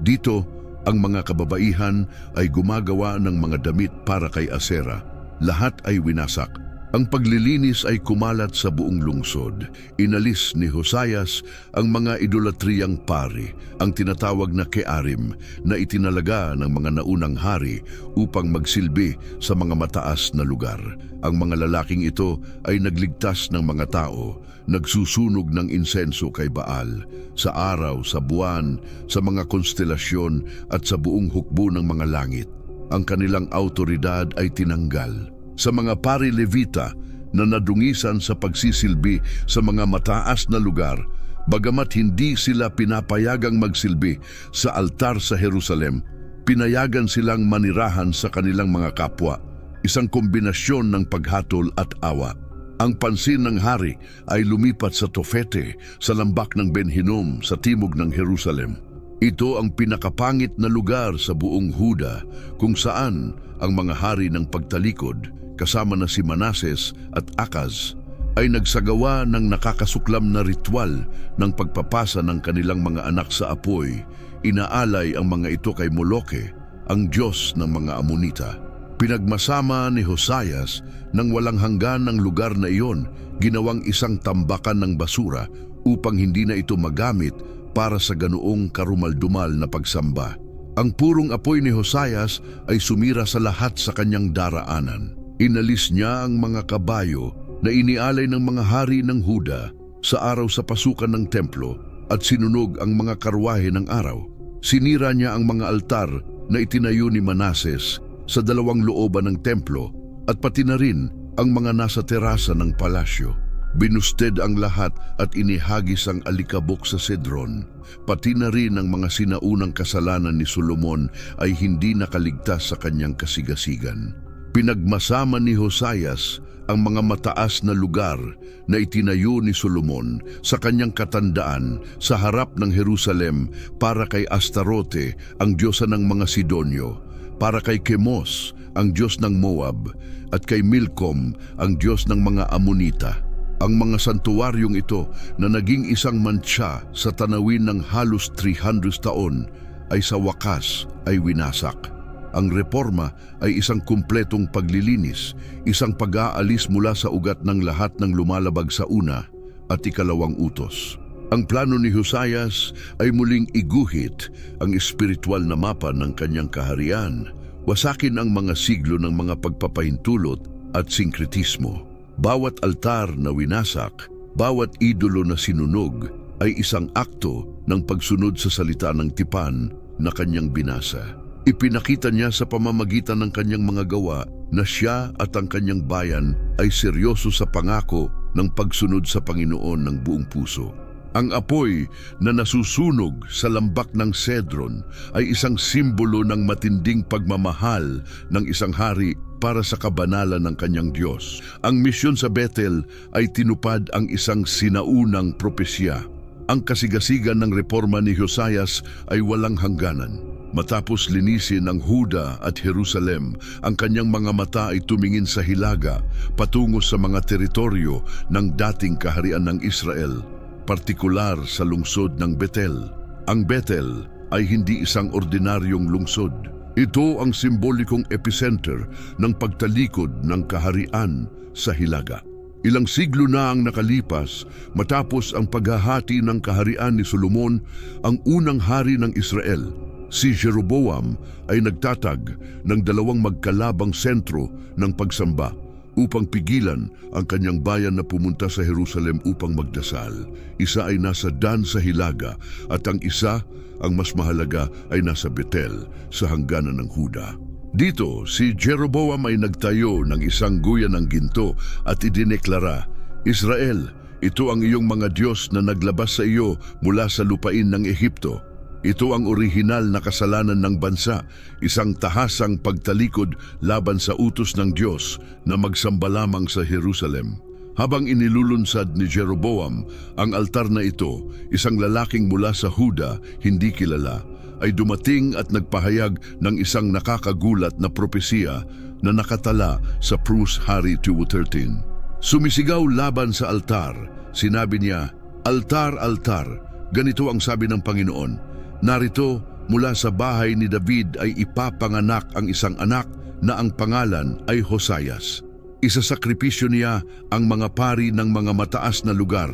Dito, ang mga kababaihan ay gumagawa ng mga damit para kay Asera. Lahat ay winasak. Ang paglilinis ay kumalat sa buong lungsod. Inalis ni Hosayas ang mga idolatriyang pari, ang tinatawag na kearim, na itinalaga ng mga naunang hari upang magsilbi sa mga mataas na lugar. Ang mga lalaking ito ay nagligtas ng mga tao, nagsusunog ng insenso kay Baal, sa araw, sa buwan, sa mga konstelasyon at sa buong hukbo ng mga langit. Ang kanilang autoridad ay tinanggal. Sa mga pari Levita na nadungisan sa pagsisilbi sa mga mataas na lugar, bagamat hindi sila pinapayagang magsilbi sa altar sa Jerusalem, pinayagan silang manirahan sa kanilang mga kapwa, isang kombinasyon ng paghatol at awa. Ang pansin ng hari ay lumipat sa Tofete, sa lambak ng Ben Hinnom sa timog ng Jerusalem. Ito ang pinakapangit na lugar sa buong Huda, kung saan ang mga hari ng pagtalikod, kasama na si Manases at Akaz, ay nagsagawa ng nakakasuklam na ritual ng pagpapasa ng kanilang mga anak sa apoy. Inaalay ang mga ito kay Moloke, ang Diyos ng mga Amonita. Pinagmasama ni Hosayas ng walang hanggan ng lugar na iyon, ginawang isang tambakan ng basura upang hindi na ito magamit para sa ganoong karumaldumal na pagsamba. Ang purong apoy ni Hosayas ay sumira sa lahat sa kanyang daraanan. Inalis niya ang mga kabayo na inialay ng mga hari ng Huda sa araw sa pasukan ng templo at sinunog ang mga karwahe ng araw. Sinira niya ang mga altar na itinayo ni Manases sa dalawang looban ng templo at pati na rin ang mga nasa terasa ng palasyo. Binusted ang lahat at inihagis ang alikabok sa Cedron. Pati na rin ang mga sinaunang kasalanan ni Solomon ay hindi nakaligtas sa kanyang kasigasigan. Pinagmasama ni Hosayas ang mga mataas na lugar na itinayo ni Solomon sa kanyang katandaan sa harap ng Jerusalem para kay Astarote, ang diyosa ng mga Sidonyo, para kay Chemos, ang Diyos ng Moab, at kay Milcom, ang Diyos ng mga Amonita. Ang mga santuaryong ito na naging isang mantsa sa tanawin ng halos 300 taon ay sa wakas ay winasak. Ang reforma ay isang kumpletong paglilinis, isang pag-aalis mula sa ugat ng lahat ng lumalabag sa una at ikalawang utos. Ang plano ni Hosayas ay muling iguhit ang espiritual na mapa ng kanyang kaharian, wasakin ang mga siglo ng mga pagpapahintulot at sinkretismo. Bawat altar na winasak, bawat idolo na sinunog ay isang akto ng pagsunod sa salita ng tipan na kanyang binasa. Ipinakita niya sa pamamagitan ng kanyang mga gawa na siya at ang kanyang bayan ay seryoso sa pangako ng pagsunod sa Panginoon ng buong puso. Ang apoy na nasusunog sa lambak ng Cedron ay isang simbolo ng matinding pagmamahal ng isang hari para sa kabanalan ng kanyang Diyos. Ang misyon sa Bethel ay tinupad ang isang sinaunang propesya. Ang kasigasigan ng reforma ni Hosayas ay walang hangganan. Matapos linisin ang Huda at Jerusalem, ang kanyang mga mata ay tumingin sa hilaga patungo sa mga teritoryo ng dating kaharian ng Israel, partikular sa lungsod ng Bethel. Ang Bethel ay hindi isang ordinaryong lungsod. Ito ang simbolikong epicenter ng pagtalikod ng kaharian sa hilaga. Ilang siglo na ang nakalipas matapos ang paghahati ng kaharian ni Solomon, ang unang hari ng Israel, si Jeroboam, ay nagtatag ng dalawang magkalabang sentro ng pagsamba upang pigilan ang kanyang bayan na pumunta sa Jerusalem upang magdasal. Isa ay nasa Dan sa Hilaga at ang isa, ang mas mahalaga, ay nasa Bethel sa hangganan ng Huda. Dito, si Jeroboam ay nagtayo ng isang guyan ng ginto at idineklara, "Israel, ito ang iyong mga Diyos na naglabas sa iyo mula sa lupain ng Ehipto. Ito ang orihinal na kasalanan ng bansa, isang tahasang pagtalikod laban sa utos ng Diyos na magsamba lamang sa Jerusalem." Habang inilulunsad ni Jeroboam ang altar na ito, isang lalaking mula sa Huda, hindi kilala, ay dumating at nagpahayag ng isang nakakagulat na propesiya na nakatala sa 1 Hari 2:13. Sumisigaw laban sa altar. Sinabi niya, "Altar, altar, ganito ang sabi ng Panginoon, narito mula sa bahay ni David ay ipapanganak ang isang anak na ang pangalan ay Hosayas. Isasakripisyo niya ang mga pari ng mga mataas na lugar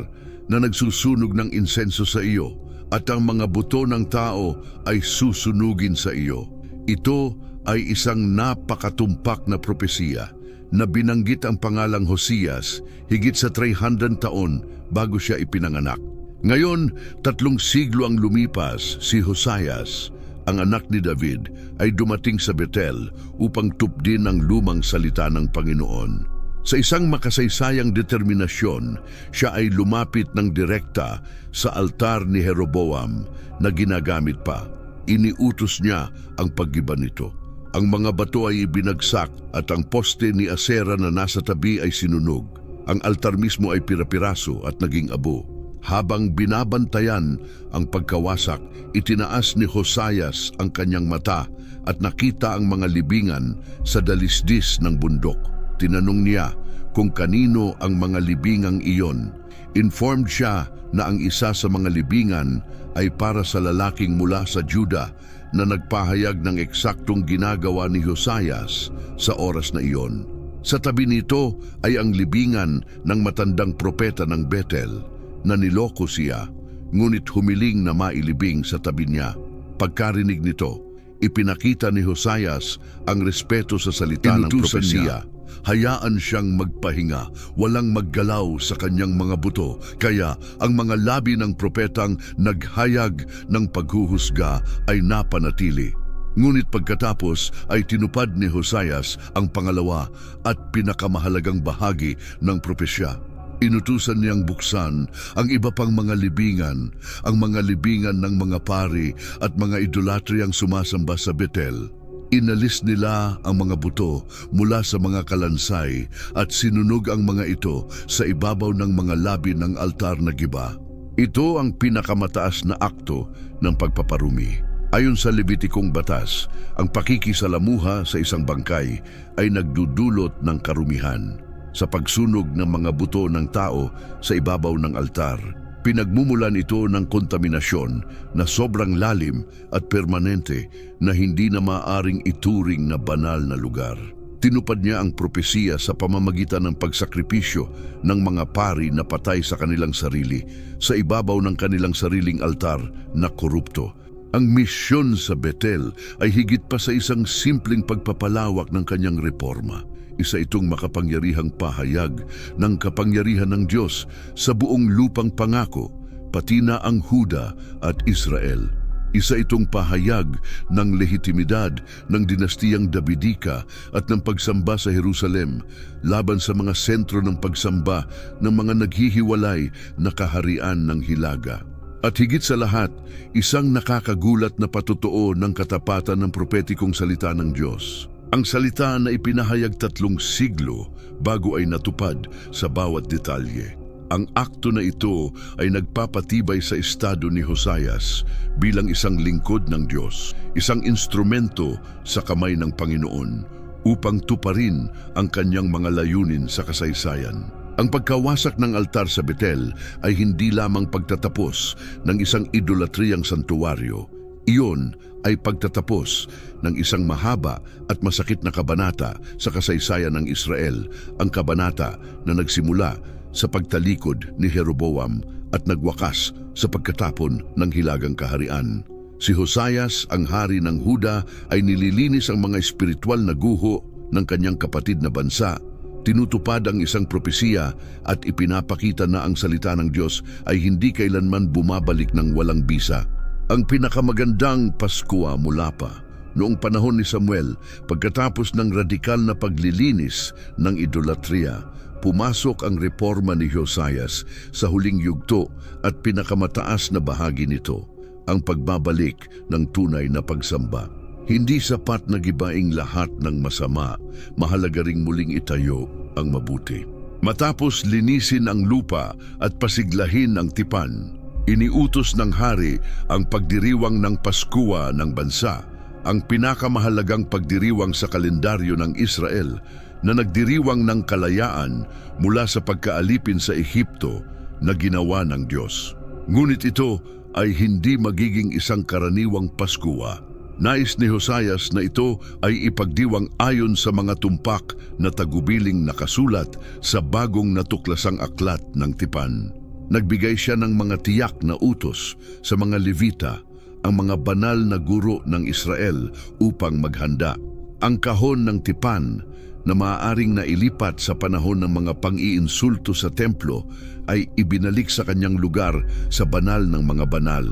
na nagsusunog ng insenso sa iyo, at ang mga buto ng tao ay susunugin sa iyo. Ito ay isang napakatumpak na propesiya na binanggit ang pangalang Hosias higit sa 300 taon bago siya ipinanganak. Ngayon, 3 siglo ang lumipas, si Hosias, ang anak ni David, ay dumating sa Betel upang tupdin ang lumang salita ng Panginoon. Sa isang makasaysayang determinasyon, siya ay lumapit ng direkta sa altar ni Jeroboam na ginagamit pa. Iniutos niya ang paggiba nito. Ang mga bato ay ibinagsak at ang poste ni Asera na nasa tabi ay sinunog. Ang altar mismo ay pirapiraso at naging abo. Habang binabantayan ang pagkawasak, itinaas ni Hosias ang kanyang mata at nakita ang mga libingan sa dalisdis ng bundok. Tinanong niya kung kanino ang mga libingang iyon. Informed siya na ang isa sa mga libingan ay para sa lalaking mula sa Juda na nagpahayag ng eksaktong ginagawa ni Hosias sa oras na iyon. Sa tabi nito ay ang libingan ng matandang propeta ng Betel na niloko siya, ngunit humiling na mailibing sa tabi niya. Pagkarinig nito, ipinakita ni Hosias ang respeto sa salita ng propesya. Hayaan siyang magpahinga, walang maggalaw sa kanyang mga buto, kaya ang mga labi ng propetang naghayag ng paghuhusga ay napanatili. Ngunit pagkatapos ay tinupad ni Hosias ang pangalawa at pinakamahalagang bahagi ng propesya. Inutusan niyang buksan ang iba pang mga libingan, ang mga libingan ng mga pari at mga idolatriyang sumasamba sa Betel. Inalis nila ang mga buto mula sa mga kalansay at sinunog ang mga ito sa ibabaw ng mga labi ng altar na giba. Ito ang pinakamataas na akto ng pagpaparumi. Ayon sa Levitikong batas, ang pakikisalamuha sa isang bangkay ay nagdudulot ng karumihan. Sa pagsunog ng mga buto ng tao sa ibabaw ng altar, pinagmumulan ito ng kontaminasyon na sobrang lalim at permanente na hindi na maaring ituring na banal na lugar. Tinupad niya ang propesiya sa pamamagitan ng pagsakripisyo ng mga pari na patay sa kanilang sarili sa ibabaw ng kanilang sariling altar na korupto. Ang misyon sa Betel ay higit pa sa isang simpleng pagpapalawak ng kanyang reforma. Isa itong makapangyarihang pahayag ng kapangyarihan ng Diyos sa buong lupang pangako, pati na ang Huda at Israel. Isa itong pahayag ng lehitimidad ng dinastiyang Davidika at ng pagsamba sa Jerusalem laban sa mga sentro ng pagsamba ng mga naghihiwalay na kaharian ng Hilaga. At higit sa lahat, isang nakakagulat na patotoo ng katapatan ng propetikong salita ng Diyos. Ang salita na ipinahayag 3 siglo bago ay natupad sa bawat detalye. Ang akto na ito ay nagpapatibay sa estado ni Hosias bilang isang lingkod ng Diyos, isang instrumento sa kamay ng Panginoon upang tuparin ang kanyang mga layunin sa kasaysayan. Ang pagkawasak ng altar sa Betel ay hindi lamang pagtatapos ng isang idolatriyang santuwaryo. Iyon ay pagtatapos ng isang mahaba at masakit na kabanata sa kasaysayan ng Israel, ang kabanata na nagsimula sa pagtalikod ni Jeroboam at nagwakas sa pagkatapon ng hilagang kaharian. Si Hosias, ang hari ng Huda, ay nililinis ang mga espiritual na guho ng kanyang kapatid na bansa. Tinutupad ang isang propesiya at ipinapakita na ang salita ng Diyos ay hindi kailanman bumabalik ng walang bisa. Ang pinakamagandang Paskwa mula pa noong panahon ni Samuel, pagkatapos ng radikal na paglilinis ng idolatriya, pumasok ang reforma ni Hosias sa huling yugto at pinakamataas na bahagi nito, ang pagbabalik ng tunay na pagsamba. Hindi sapat na gibaing lahat ng masama, mahalaga ring muling itayo ang mabuti. Matapos linisin ang lupa at pasiglahin ang tipan, iniutos ng hari ang pagdiriwang ng Paskwa ng bansa, ang pinakamahalagang pagdiriwang sa kalendaryo ng Israel na nagdiriwang ng kalayaan mula sa pagkaalipin sa Ehipto na ginawa ng Diyos. Ngunit ito ay hindi magiging isang karaniwang Paskwa. Nais ni Hosayas na ito ay ipagdiwang ayon sa mga tumpak na tagubiling nakasulat sa bagong natuklasang aklat ng tipan. Nagbigay siya ng mga tiyak na utos sa mga Levita, ang mga banal na guro ng Israel upang maghanda. Ang kahon ng tipan na maaaring nailipat sa panahon ng mga pang-iinsulto sa templo ay ibinalik sa kanyang lugar sa banal ng mga banal.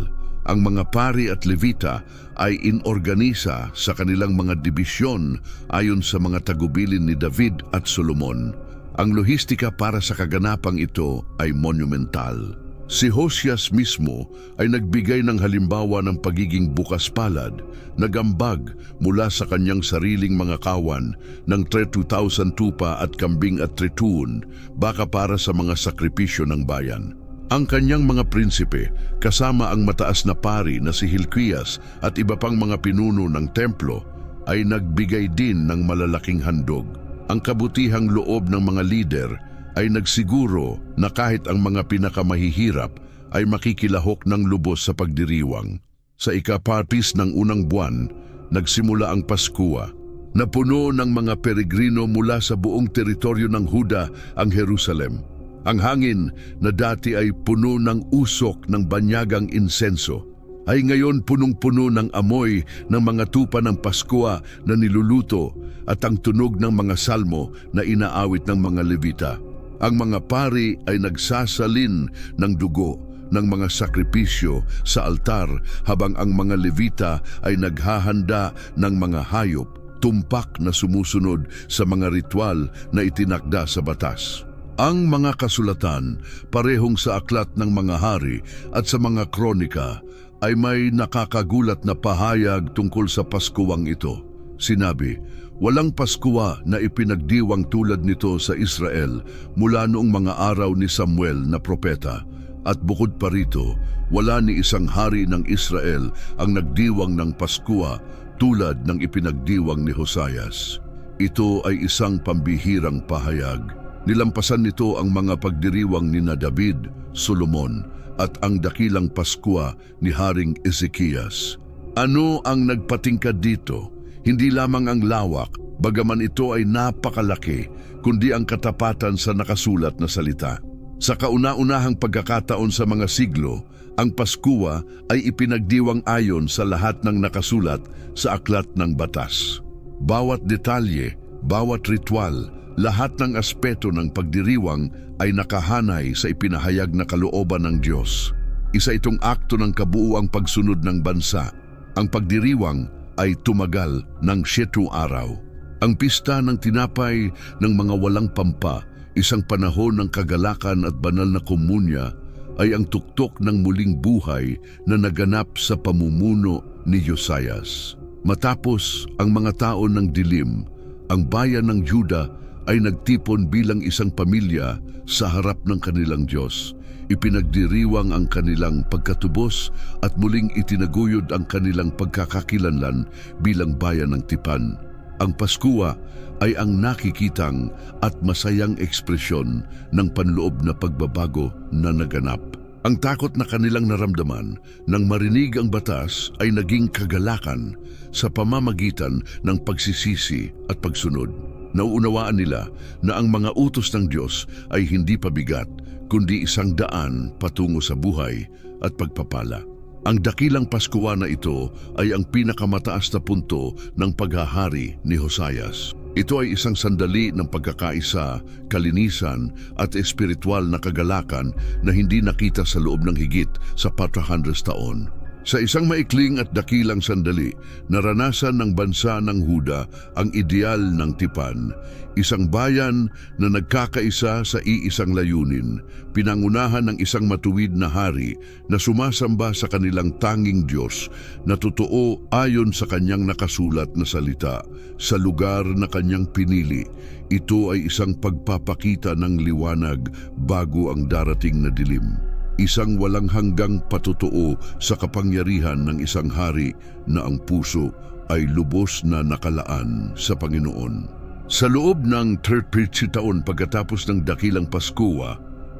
Ang mga pari at Levita ay inorganisa sa kanilang mga dibisyon ayon sa mga tagubilin ni David at Solomon. Ang lohistika para sa kaganapang ito ay monumental. Si Hosias mismo ay nagbigay ng halimbawa ng pagiging bukas palad, nagambag mula sa kanyang sariling mga kawan ng 3,000 tupa at kambing at tritun, baka para sa mga sakripisyo ng bayan. Ang kanyang mga prinsipe, kasama ang mataas na pari na si Hilkias at iba pang mga pinuno ng templo, ay nagbigay din ng malalaking handog. Ang kabutihang loob ng mga lider ay nagsiguro na kahit ang mga pinakamahihirap ay makikilahok ng lubos sa pagdiriwang. Sa ika-10 ng unang buwan, nagsimula ang Paskua. Napuno ng mga peregrino mula sa buong teritoryo ng Huda ang Jerusalem. Ang hangin na dati ay puno ng usok ng banyagang insenso ay ngayon punong-puno ng amoy ng mga tupa ng Paskua na niluluto at ang tunog ng mga salmo na inaawit ng mga Levita. Ang mga pari ay nagsasalin ng dugo ng mga sakripisyo sa altar habang ang mga Levita ay naghahanda ng mga hayop, tumpak na sumusunod sa mga ritual na itinakda sa batas. Ang mga kasulatan, parehong sa aklat ng mga hari at sa mga kronika, ay may nakakagulat na pahayag tungkol sa Paskuwang ito. Sinabi, walang Paskua na ipinagdiwang tulad nito sa Israel mula noong mga araw ni Samuel na propeta. At bukod pa rito, wala ni isang hari ng Israel ang nagdiwang ng Paskua tulad ng ipinagdiwang ni Hosayas. Ito ay isang pambihirang pahayag. Nilampasan nito ang mga pagdiriwang ni David, Solomon, at ang dakilang Paskua ni Haring Ezekias. Ano ang nagpatingkad dito? Hindi lamang ang lawak, bagaman ito ay napakalaki, kundi ang katapatan sa nakasulat na salita. Sa kauna-unahang pagkakataon sa mga siglo, ang Paskua ay ipinagdiwang ayon sa lahat ng nakasulat sa aklat ng batas. Bawat detalye, bawat ritual, lahat ng aspeto ng pagdiriwang ay nakahanay sa ipinahayag na kalooban ng Diyos. Isa itong akto ng kabuuang pagsunod ng bansa. Ang pagdiriwang ay tumagal ng 7 araw. Ang pista ng tinapay ng mga walang pampa, isang panahon ng kagalakan at banal na komunya, ay ang tuktok ng muling buhay na naganap sa pamumuno ni Josias. Matapos ang mga taon ng dilim, ang bayan ng Juda ay nagtipon bilang isang pamilya sa harap ng kanilang Diyos. Ipinagdiriwang ang kanilang pagkatubos at muling itinaguyod ang kanilang pagkakakilanlan bilang bayan ng tipan. Ang Paskua ay ang nakikitang at masayang ekspresyon ng panloob na pagbabago na naganap. Ang takot na kanilang naramdaman nang marinig ang batas ay naging kagalakan sa pamamagitan ng pagsisisi at pagsunod. Nauunawaan nila na ang mga utos ng Diyos ay hindi pabigat, kundi isang daan patungo sa buhay at pagpapala. Ang dakilang Paskua na ito ay ang pinakamataas na punto ng paghahari ni Hosayas. Ito ay isang sandali ng pagkakaisa, kalinisan at espiritual na kagalakan na hindi nakita sa loob ng higit sa 400 taon. Sa isang maikling at dakilang sandali, naranasan ng bansa ng Huda ang ideal ng tipan, isang bayan na nagkakaisa sa iisang layunin, pinangunahan ng isang matuwid na hari na sumasamba sa kanilang tanging Diyos na totoo ayon sa kanyang nakasulat na salita, sa lugar na kanyang pinili. Ito ay isang pagpapakita ng liwanag bago ang darating na dilim. Isang walang hanggang patotoo sa kapangyarihan ng isang hari na ang puso ay lubos na nakalaan sa Panginoon. Sa loob ng 30 taon pagkatapos ng dakilang Paskua,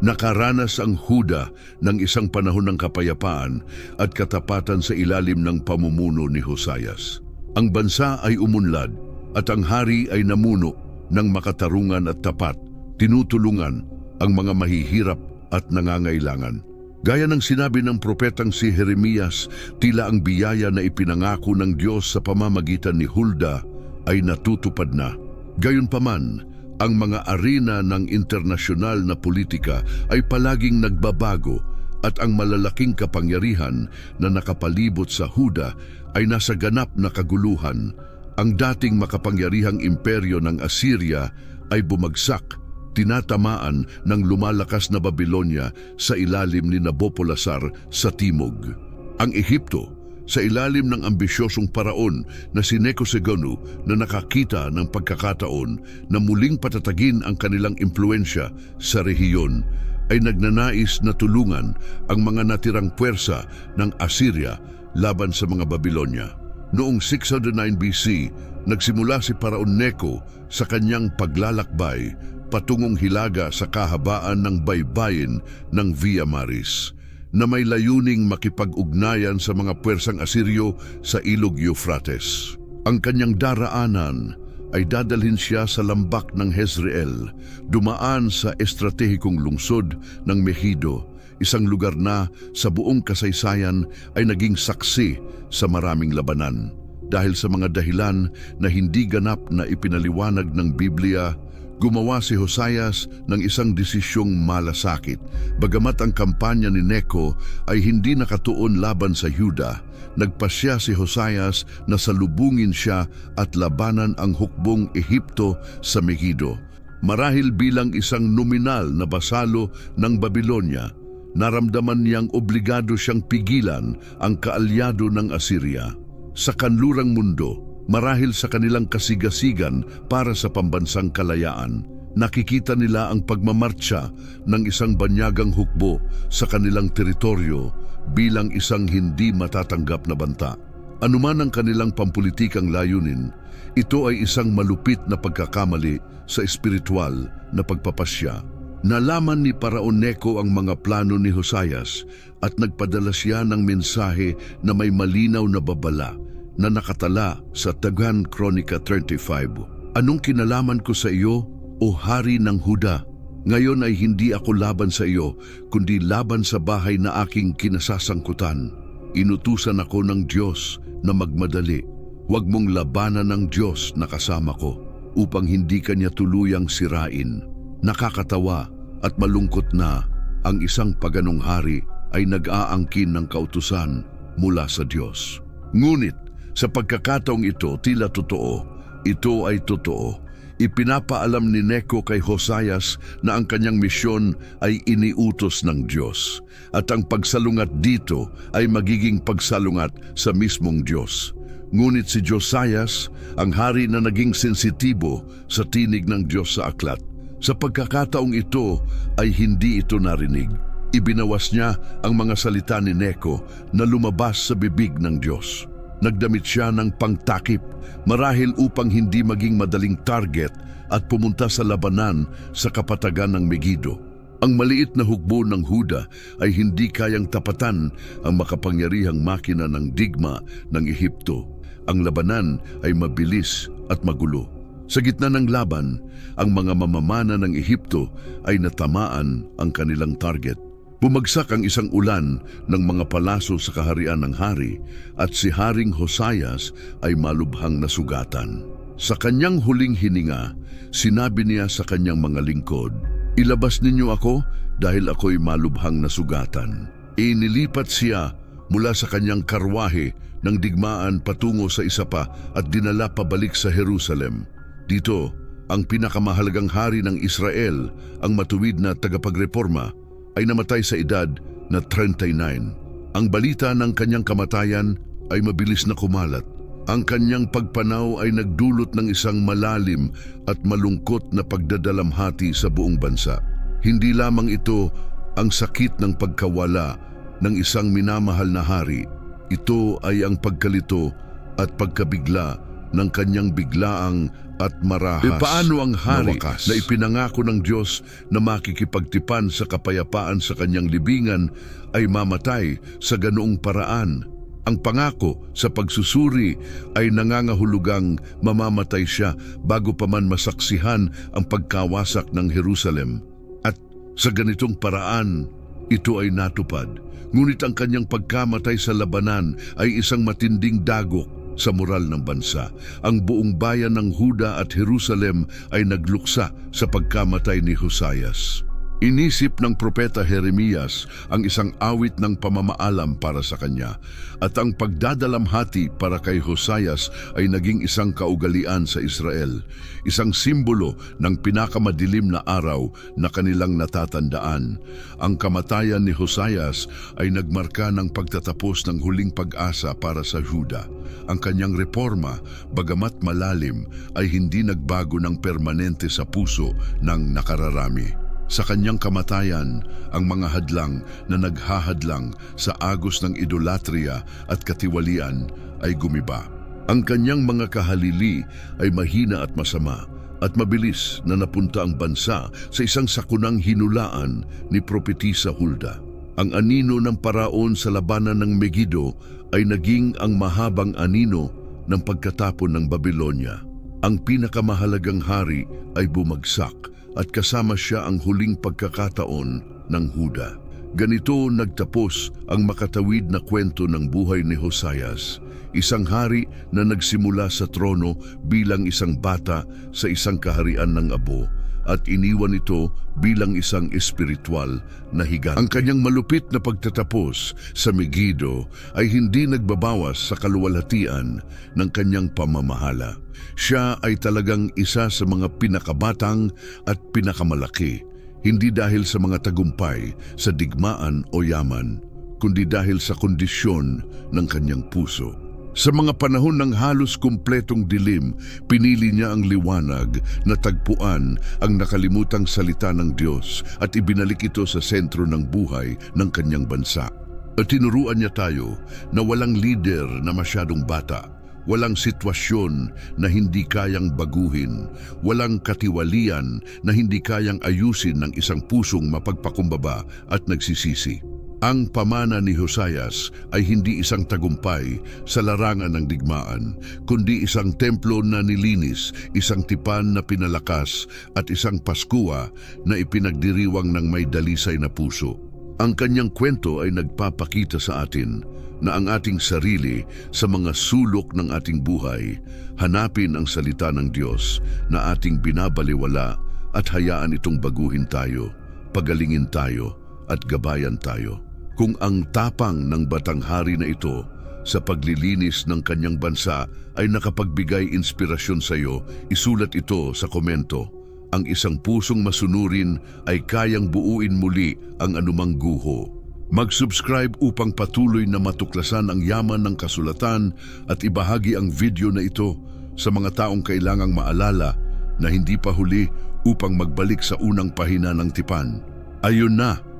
Nakaranas ang Huda ng isang panahon ng kapayapaan at katapatan sa ilalim ng pamumuno ni Hosayas. Ang bansa ay umunlad at ang hari ay namuno ng makatarungan at tapat, tinutulungan ang mga mahihirap at nangangailangan. Gaya ng sinabi ng propetang si Jeremias, tila ang biyaya na ipinangako ng Diyos sa pamamagitan ni Hulda ay natutupad na. Gayunpaman, ang mga arena ng internasyonal na politika ay palaging nagbabago at ang malalaking kapangyarihan na nakapalibot sa Huda ay nasa ganap na kaguluhan. Ang dating makapangyarihang imperyo ng Assyria ay bumagsak, tinatamaan ng lumalakas na Babylonia sa ilalim ni Nabopolassar sa timog. Ang Ehipto, sa ilalim ng ambisyosong paraon na si Neco II na nakakita ng pagkakataon na muling patatagin ang kanilang impluensya sa rehiyon, ay nagnanais na tulungan ang mga natirang puwersa ng Assyria laban sa mga Babylonia. Noong 609 BC, nagsimula si Paraon Neco sa kanyang paglalakbay patungong Hilaga sa kahabaan ng baybayin ng Via Maris, na may layuning makipag-ugnayan sa mga puwersang Asiryo sa ilog Euphrates. Ang kanyang daraanan ay dadalhin siya sa lambak ng Jezreel, dumaan sa estratehikong lungsod ng Megiddo, isang lugar na sa buong kasaysayan ay naging saksi sa maraming labanan. Dahil sa mga dahilan na hindi ganap na ipinaliwanag ng Biblia, gumawa si Hosayas ng isang desisyong malasakit. Bagamat ang kampanya ni Neco ay hindi nakatuon laban sa Yuda, nagpasya si Hosayas na salubungin siya at labanan ang hukbong Ehipto sa Megiddo. Marahil bilang isang nominal na basalo ng Babylonia, naramdaman niyang obligado siyang pigilan ang kaalyado ng Assyria. Sa kanlurang mundo, marahil sa kanilang kasigasigan para sa pambansang kalayaan, nakikita nila ang pagmamartsa ng isang banyagang hukbo sa kanilang teritoryo bilang isang hindi matatanggap na banta. Anuman ang kanilang pampulitikang layunin, ito ay isang malupit na pagkakamali sa espiritual na pagpapasya. Nalaman ni Paraon Neco ang mga plano ni Hosayas at nagpadala siya ng mensahe na may malinaw na babala na nakatala sa Tagan Kronika 35. Anong kinalaman ko sa iyo, o hari ng Huda? Ngayon ay hindi ako laban sa iyo, kundi laban sa bahay na aking kinasasangkutan. Inutusan ako ng Diyos na magmadali. Huwag mong labanan ng Diyos na kasama ko, upang hindi kanya tuluyang sirain. Nakakatawa at malungkot na ang isang paganong hari ay nag-aangkin ng kautusan mula sa Diyos. Ngunit, sa pagkakataong ito, tila totoo. Ito ay totoo. Ipinapaalam ni Neco kay Hosayas na ang kanyang misyon ay iniutos ng Diyos at ang pagsalungat dito ay magiging pagsalungat sa mismong Diyos. Ngunit si Josias, ang hari na naging sensitibo sa tinig ng Diyos sa aklat, sa pagkakataong ito ay hindi ito narinig. Ibinawas niya ang mga salita ni Neco na lumabas sa bibig ng Diyos. Nagdamit siya ng pangtakip, marahil upang hindi maging madaling target at pumunta sa labanan sa kapatagan ng Megiddo. Ang maliit na hukbo ng Huda ay hindi kayang tapatan ang makapangyarihang makina ng digma ng Ehipto. Ang labanan ay mabilis at magulo. Sa gitna ng laban, ang mga mamamana ng Ehipto ay natamaan ang kanilang target. Bumagsak ang isang ulan ng mga palaso sa kaharian ng hari at si Haring Hosayas ay malubhang nasugatan. Sa kanyang huling hininga, sinabi niya sa kanyang mga lingkod, "Ilabas ninyo ako dahil ako'y malubhang nasugatan." Inilipat siya mula sa kanyang karwahe ng digmaan patungo sa isa pa at dinala pabalik sa Jerusalem. Dito, ang pinakamahalagang hari ng Israel, ang matuwid na tagapagreforma, ay namatay sa edad na 39. Ang balita ng kanyang kamatayan ay mabilis na kumalat. Ang kanyang pagpanaw ay nagdulot ng isang malalim at malungkot na pagdadalamhati sa buong bansa. Hindi lamang ito ang sakit ng pagkawala ng isang minamahal na hari. Ito ay ang pagkalito at pagkabigla ng kanyang biglaang at marahas Paano ang hari na ipinangako ng Diyos na makikipagtipan sa kapayapaan sa kanyang libingan ay mamatay sa ganoong paraan? Ang pangako sa pagsusuri ay nangangahulugang mamamatay siya bago pa man masaksihan ang pagkawasak ng Jerusalem. At sa ganitong paraan, ito ay natupad. Ngunit ang kanyang pagkamatay sa labanan ay isang matinding dagok sa moral ng bansa. Ang buong bayan ng Huda at Jerusalem ay nagluksa sa pagkamatay ni Hosayas. Inisip ng propeta Jeremias ang isang awit ng pamamaalam para sa kanya, at ang pagdadalamhati para kay Hosayas ay naging isang kaugalian sa Israel, isang simbolo ng pinakamadilim na araw na kanilang natatandaan. Ang kamatayan ni Hosayas ay nagmarka ng pagtatapos ng huling pag-asa para sa Juda. Ang kanyang reforma, bagamat malalim, ay hindi nagbago ng permanente sa puso ng nakararami. Sa kanyang kamatayan, ang mga hadlang na naghahadlang sa agos ng idolatria at katiwalian ay gumiba. Ang kanyang mga kahalili ay mahina at masama, at mabilis na napunta ang bansa sa isang sakunang hinulaan ni Propetisa Hulda. Ang anino ng paraon sa labanan ng Megiddo ay naging ang mahabang anino ng pagkatapon ng Babylonia. Ang pinakamahalagang hari ay bumagsak, at kasama siya ang huling pagkakataon ng Huda. Ganito nagtapos ang makatawid na kwento ng buhay ni Hosayas, isang hari na nagsimula sa trono bilang isang bata sa isang kaharian ng abo, at iniwan ito bilang isang espiritual na higante. Ang kanyang malupit na pagtatapos sa Megiddo ay hindi nagbabawas sa kaluwalhatian ng kanyang pamamahala. Siya ay talagang isa sa mga pinakabatang at pinakamalaki, hindi dahil sa mga tagumpay sa digmaan o yaman, kundi dahil sa kondisyon ng kanyang puso. Sa mga panahon ng halos kumpletong dilim, pinili niya ang liwanag na tagpuan ang nakalimutang salita ng Diyos at ibinalik ito sa sentro ng buhay ng kanyang bansa. At tinuruan niya tayo na walang leader na masyadong bata, walang sitwasyon na hindi kayang baguhin, walang katiwalian na hindi kayang ayusin ng isang pusong mapagpakumbaba at nagsisisi. Ang pamana ni Hosayas ay hindi isang tagumpay sa larangan ng digmaan, kundi isang templo na nilinis, isang tipan na pinalakas, at isang Paskua na ipinagdiriwang ng may dalisay na puso. Ang kanyang kwento ay nagpapakita sa atin na ang ating sarili sa mga sulok ng ating buhay, hanapin ang salita ng Diyos na ating binabaliwala at hayaan itong baguhin tayo, pagalingin tayo at gabayan tayo. Kung ang tapang ng batang hari na ito sa paglilinis ng kanyang bansa ay nakapagbigay inspirasyon sa iyo, isulat ito sa komento. Ang isang pusong masunurin ay kayang buuin muli ang anumang guho. Mag-subscribe upang patuloy na matuklasan ang yaman ng kasulatan at ibahagi ang video na ito sa mga taong kailangang maalala na hindi pa huli upang magbalik sa unang pahina ng tipan. Ayun na!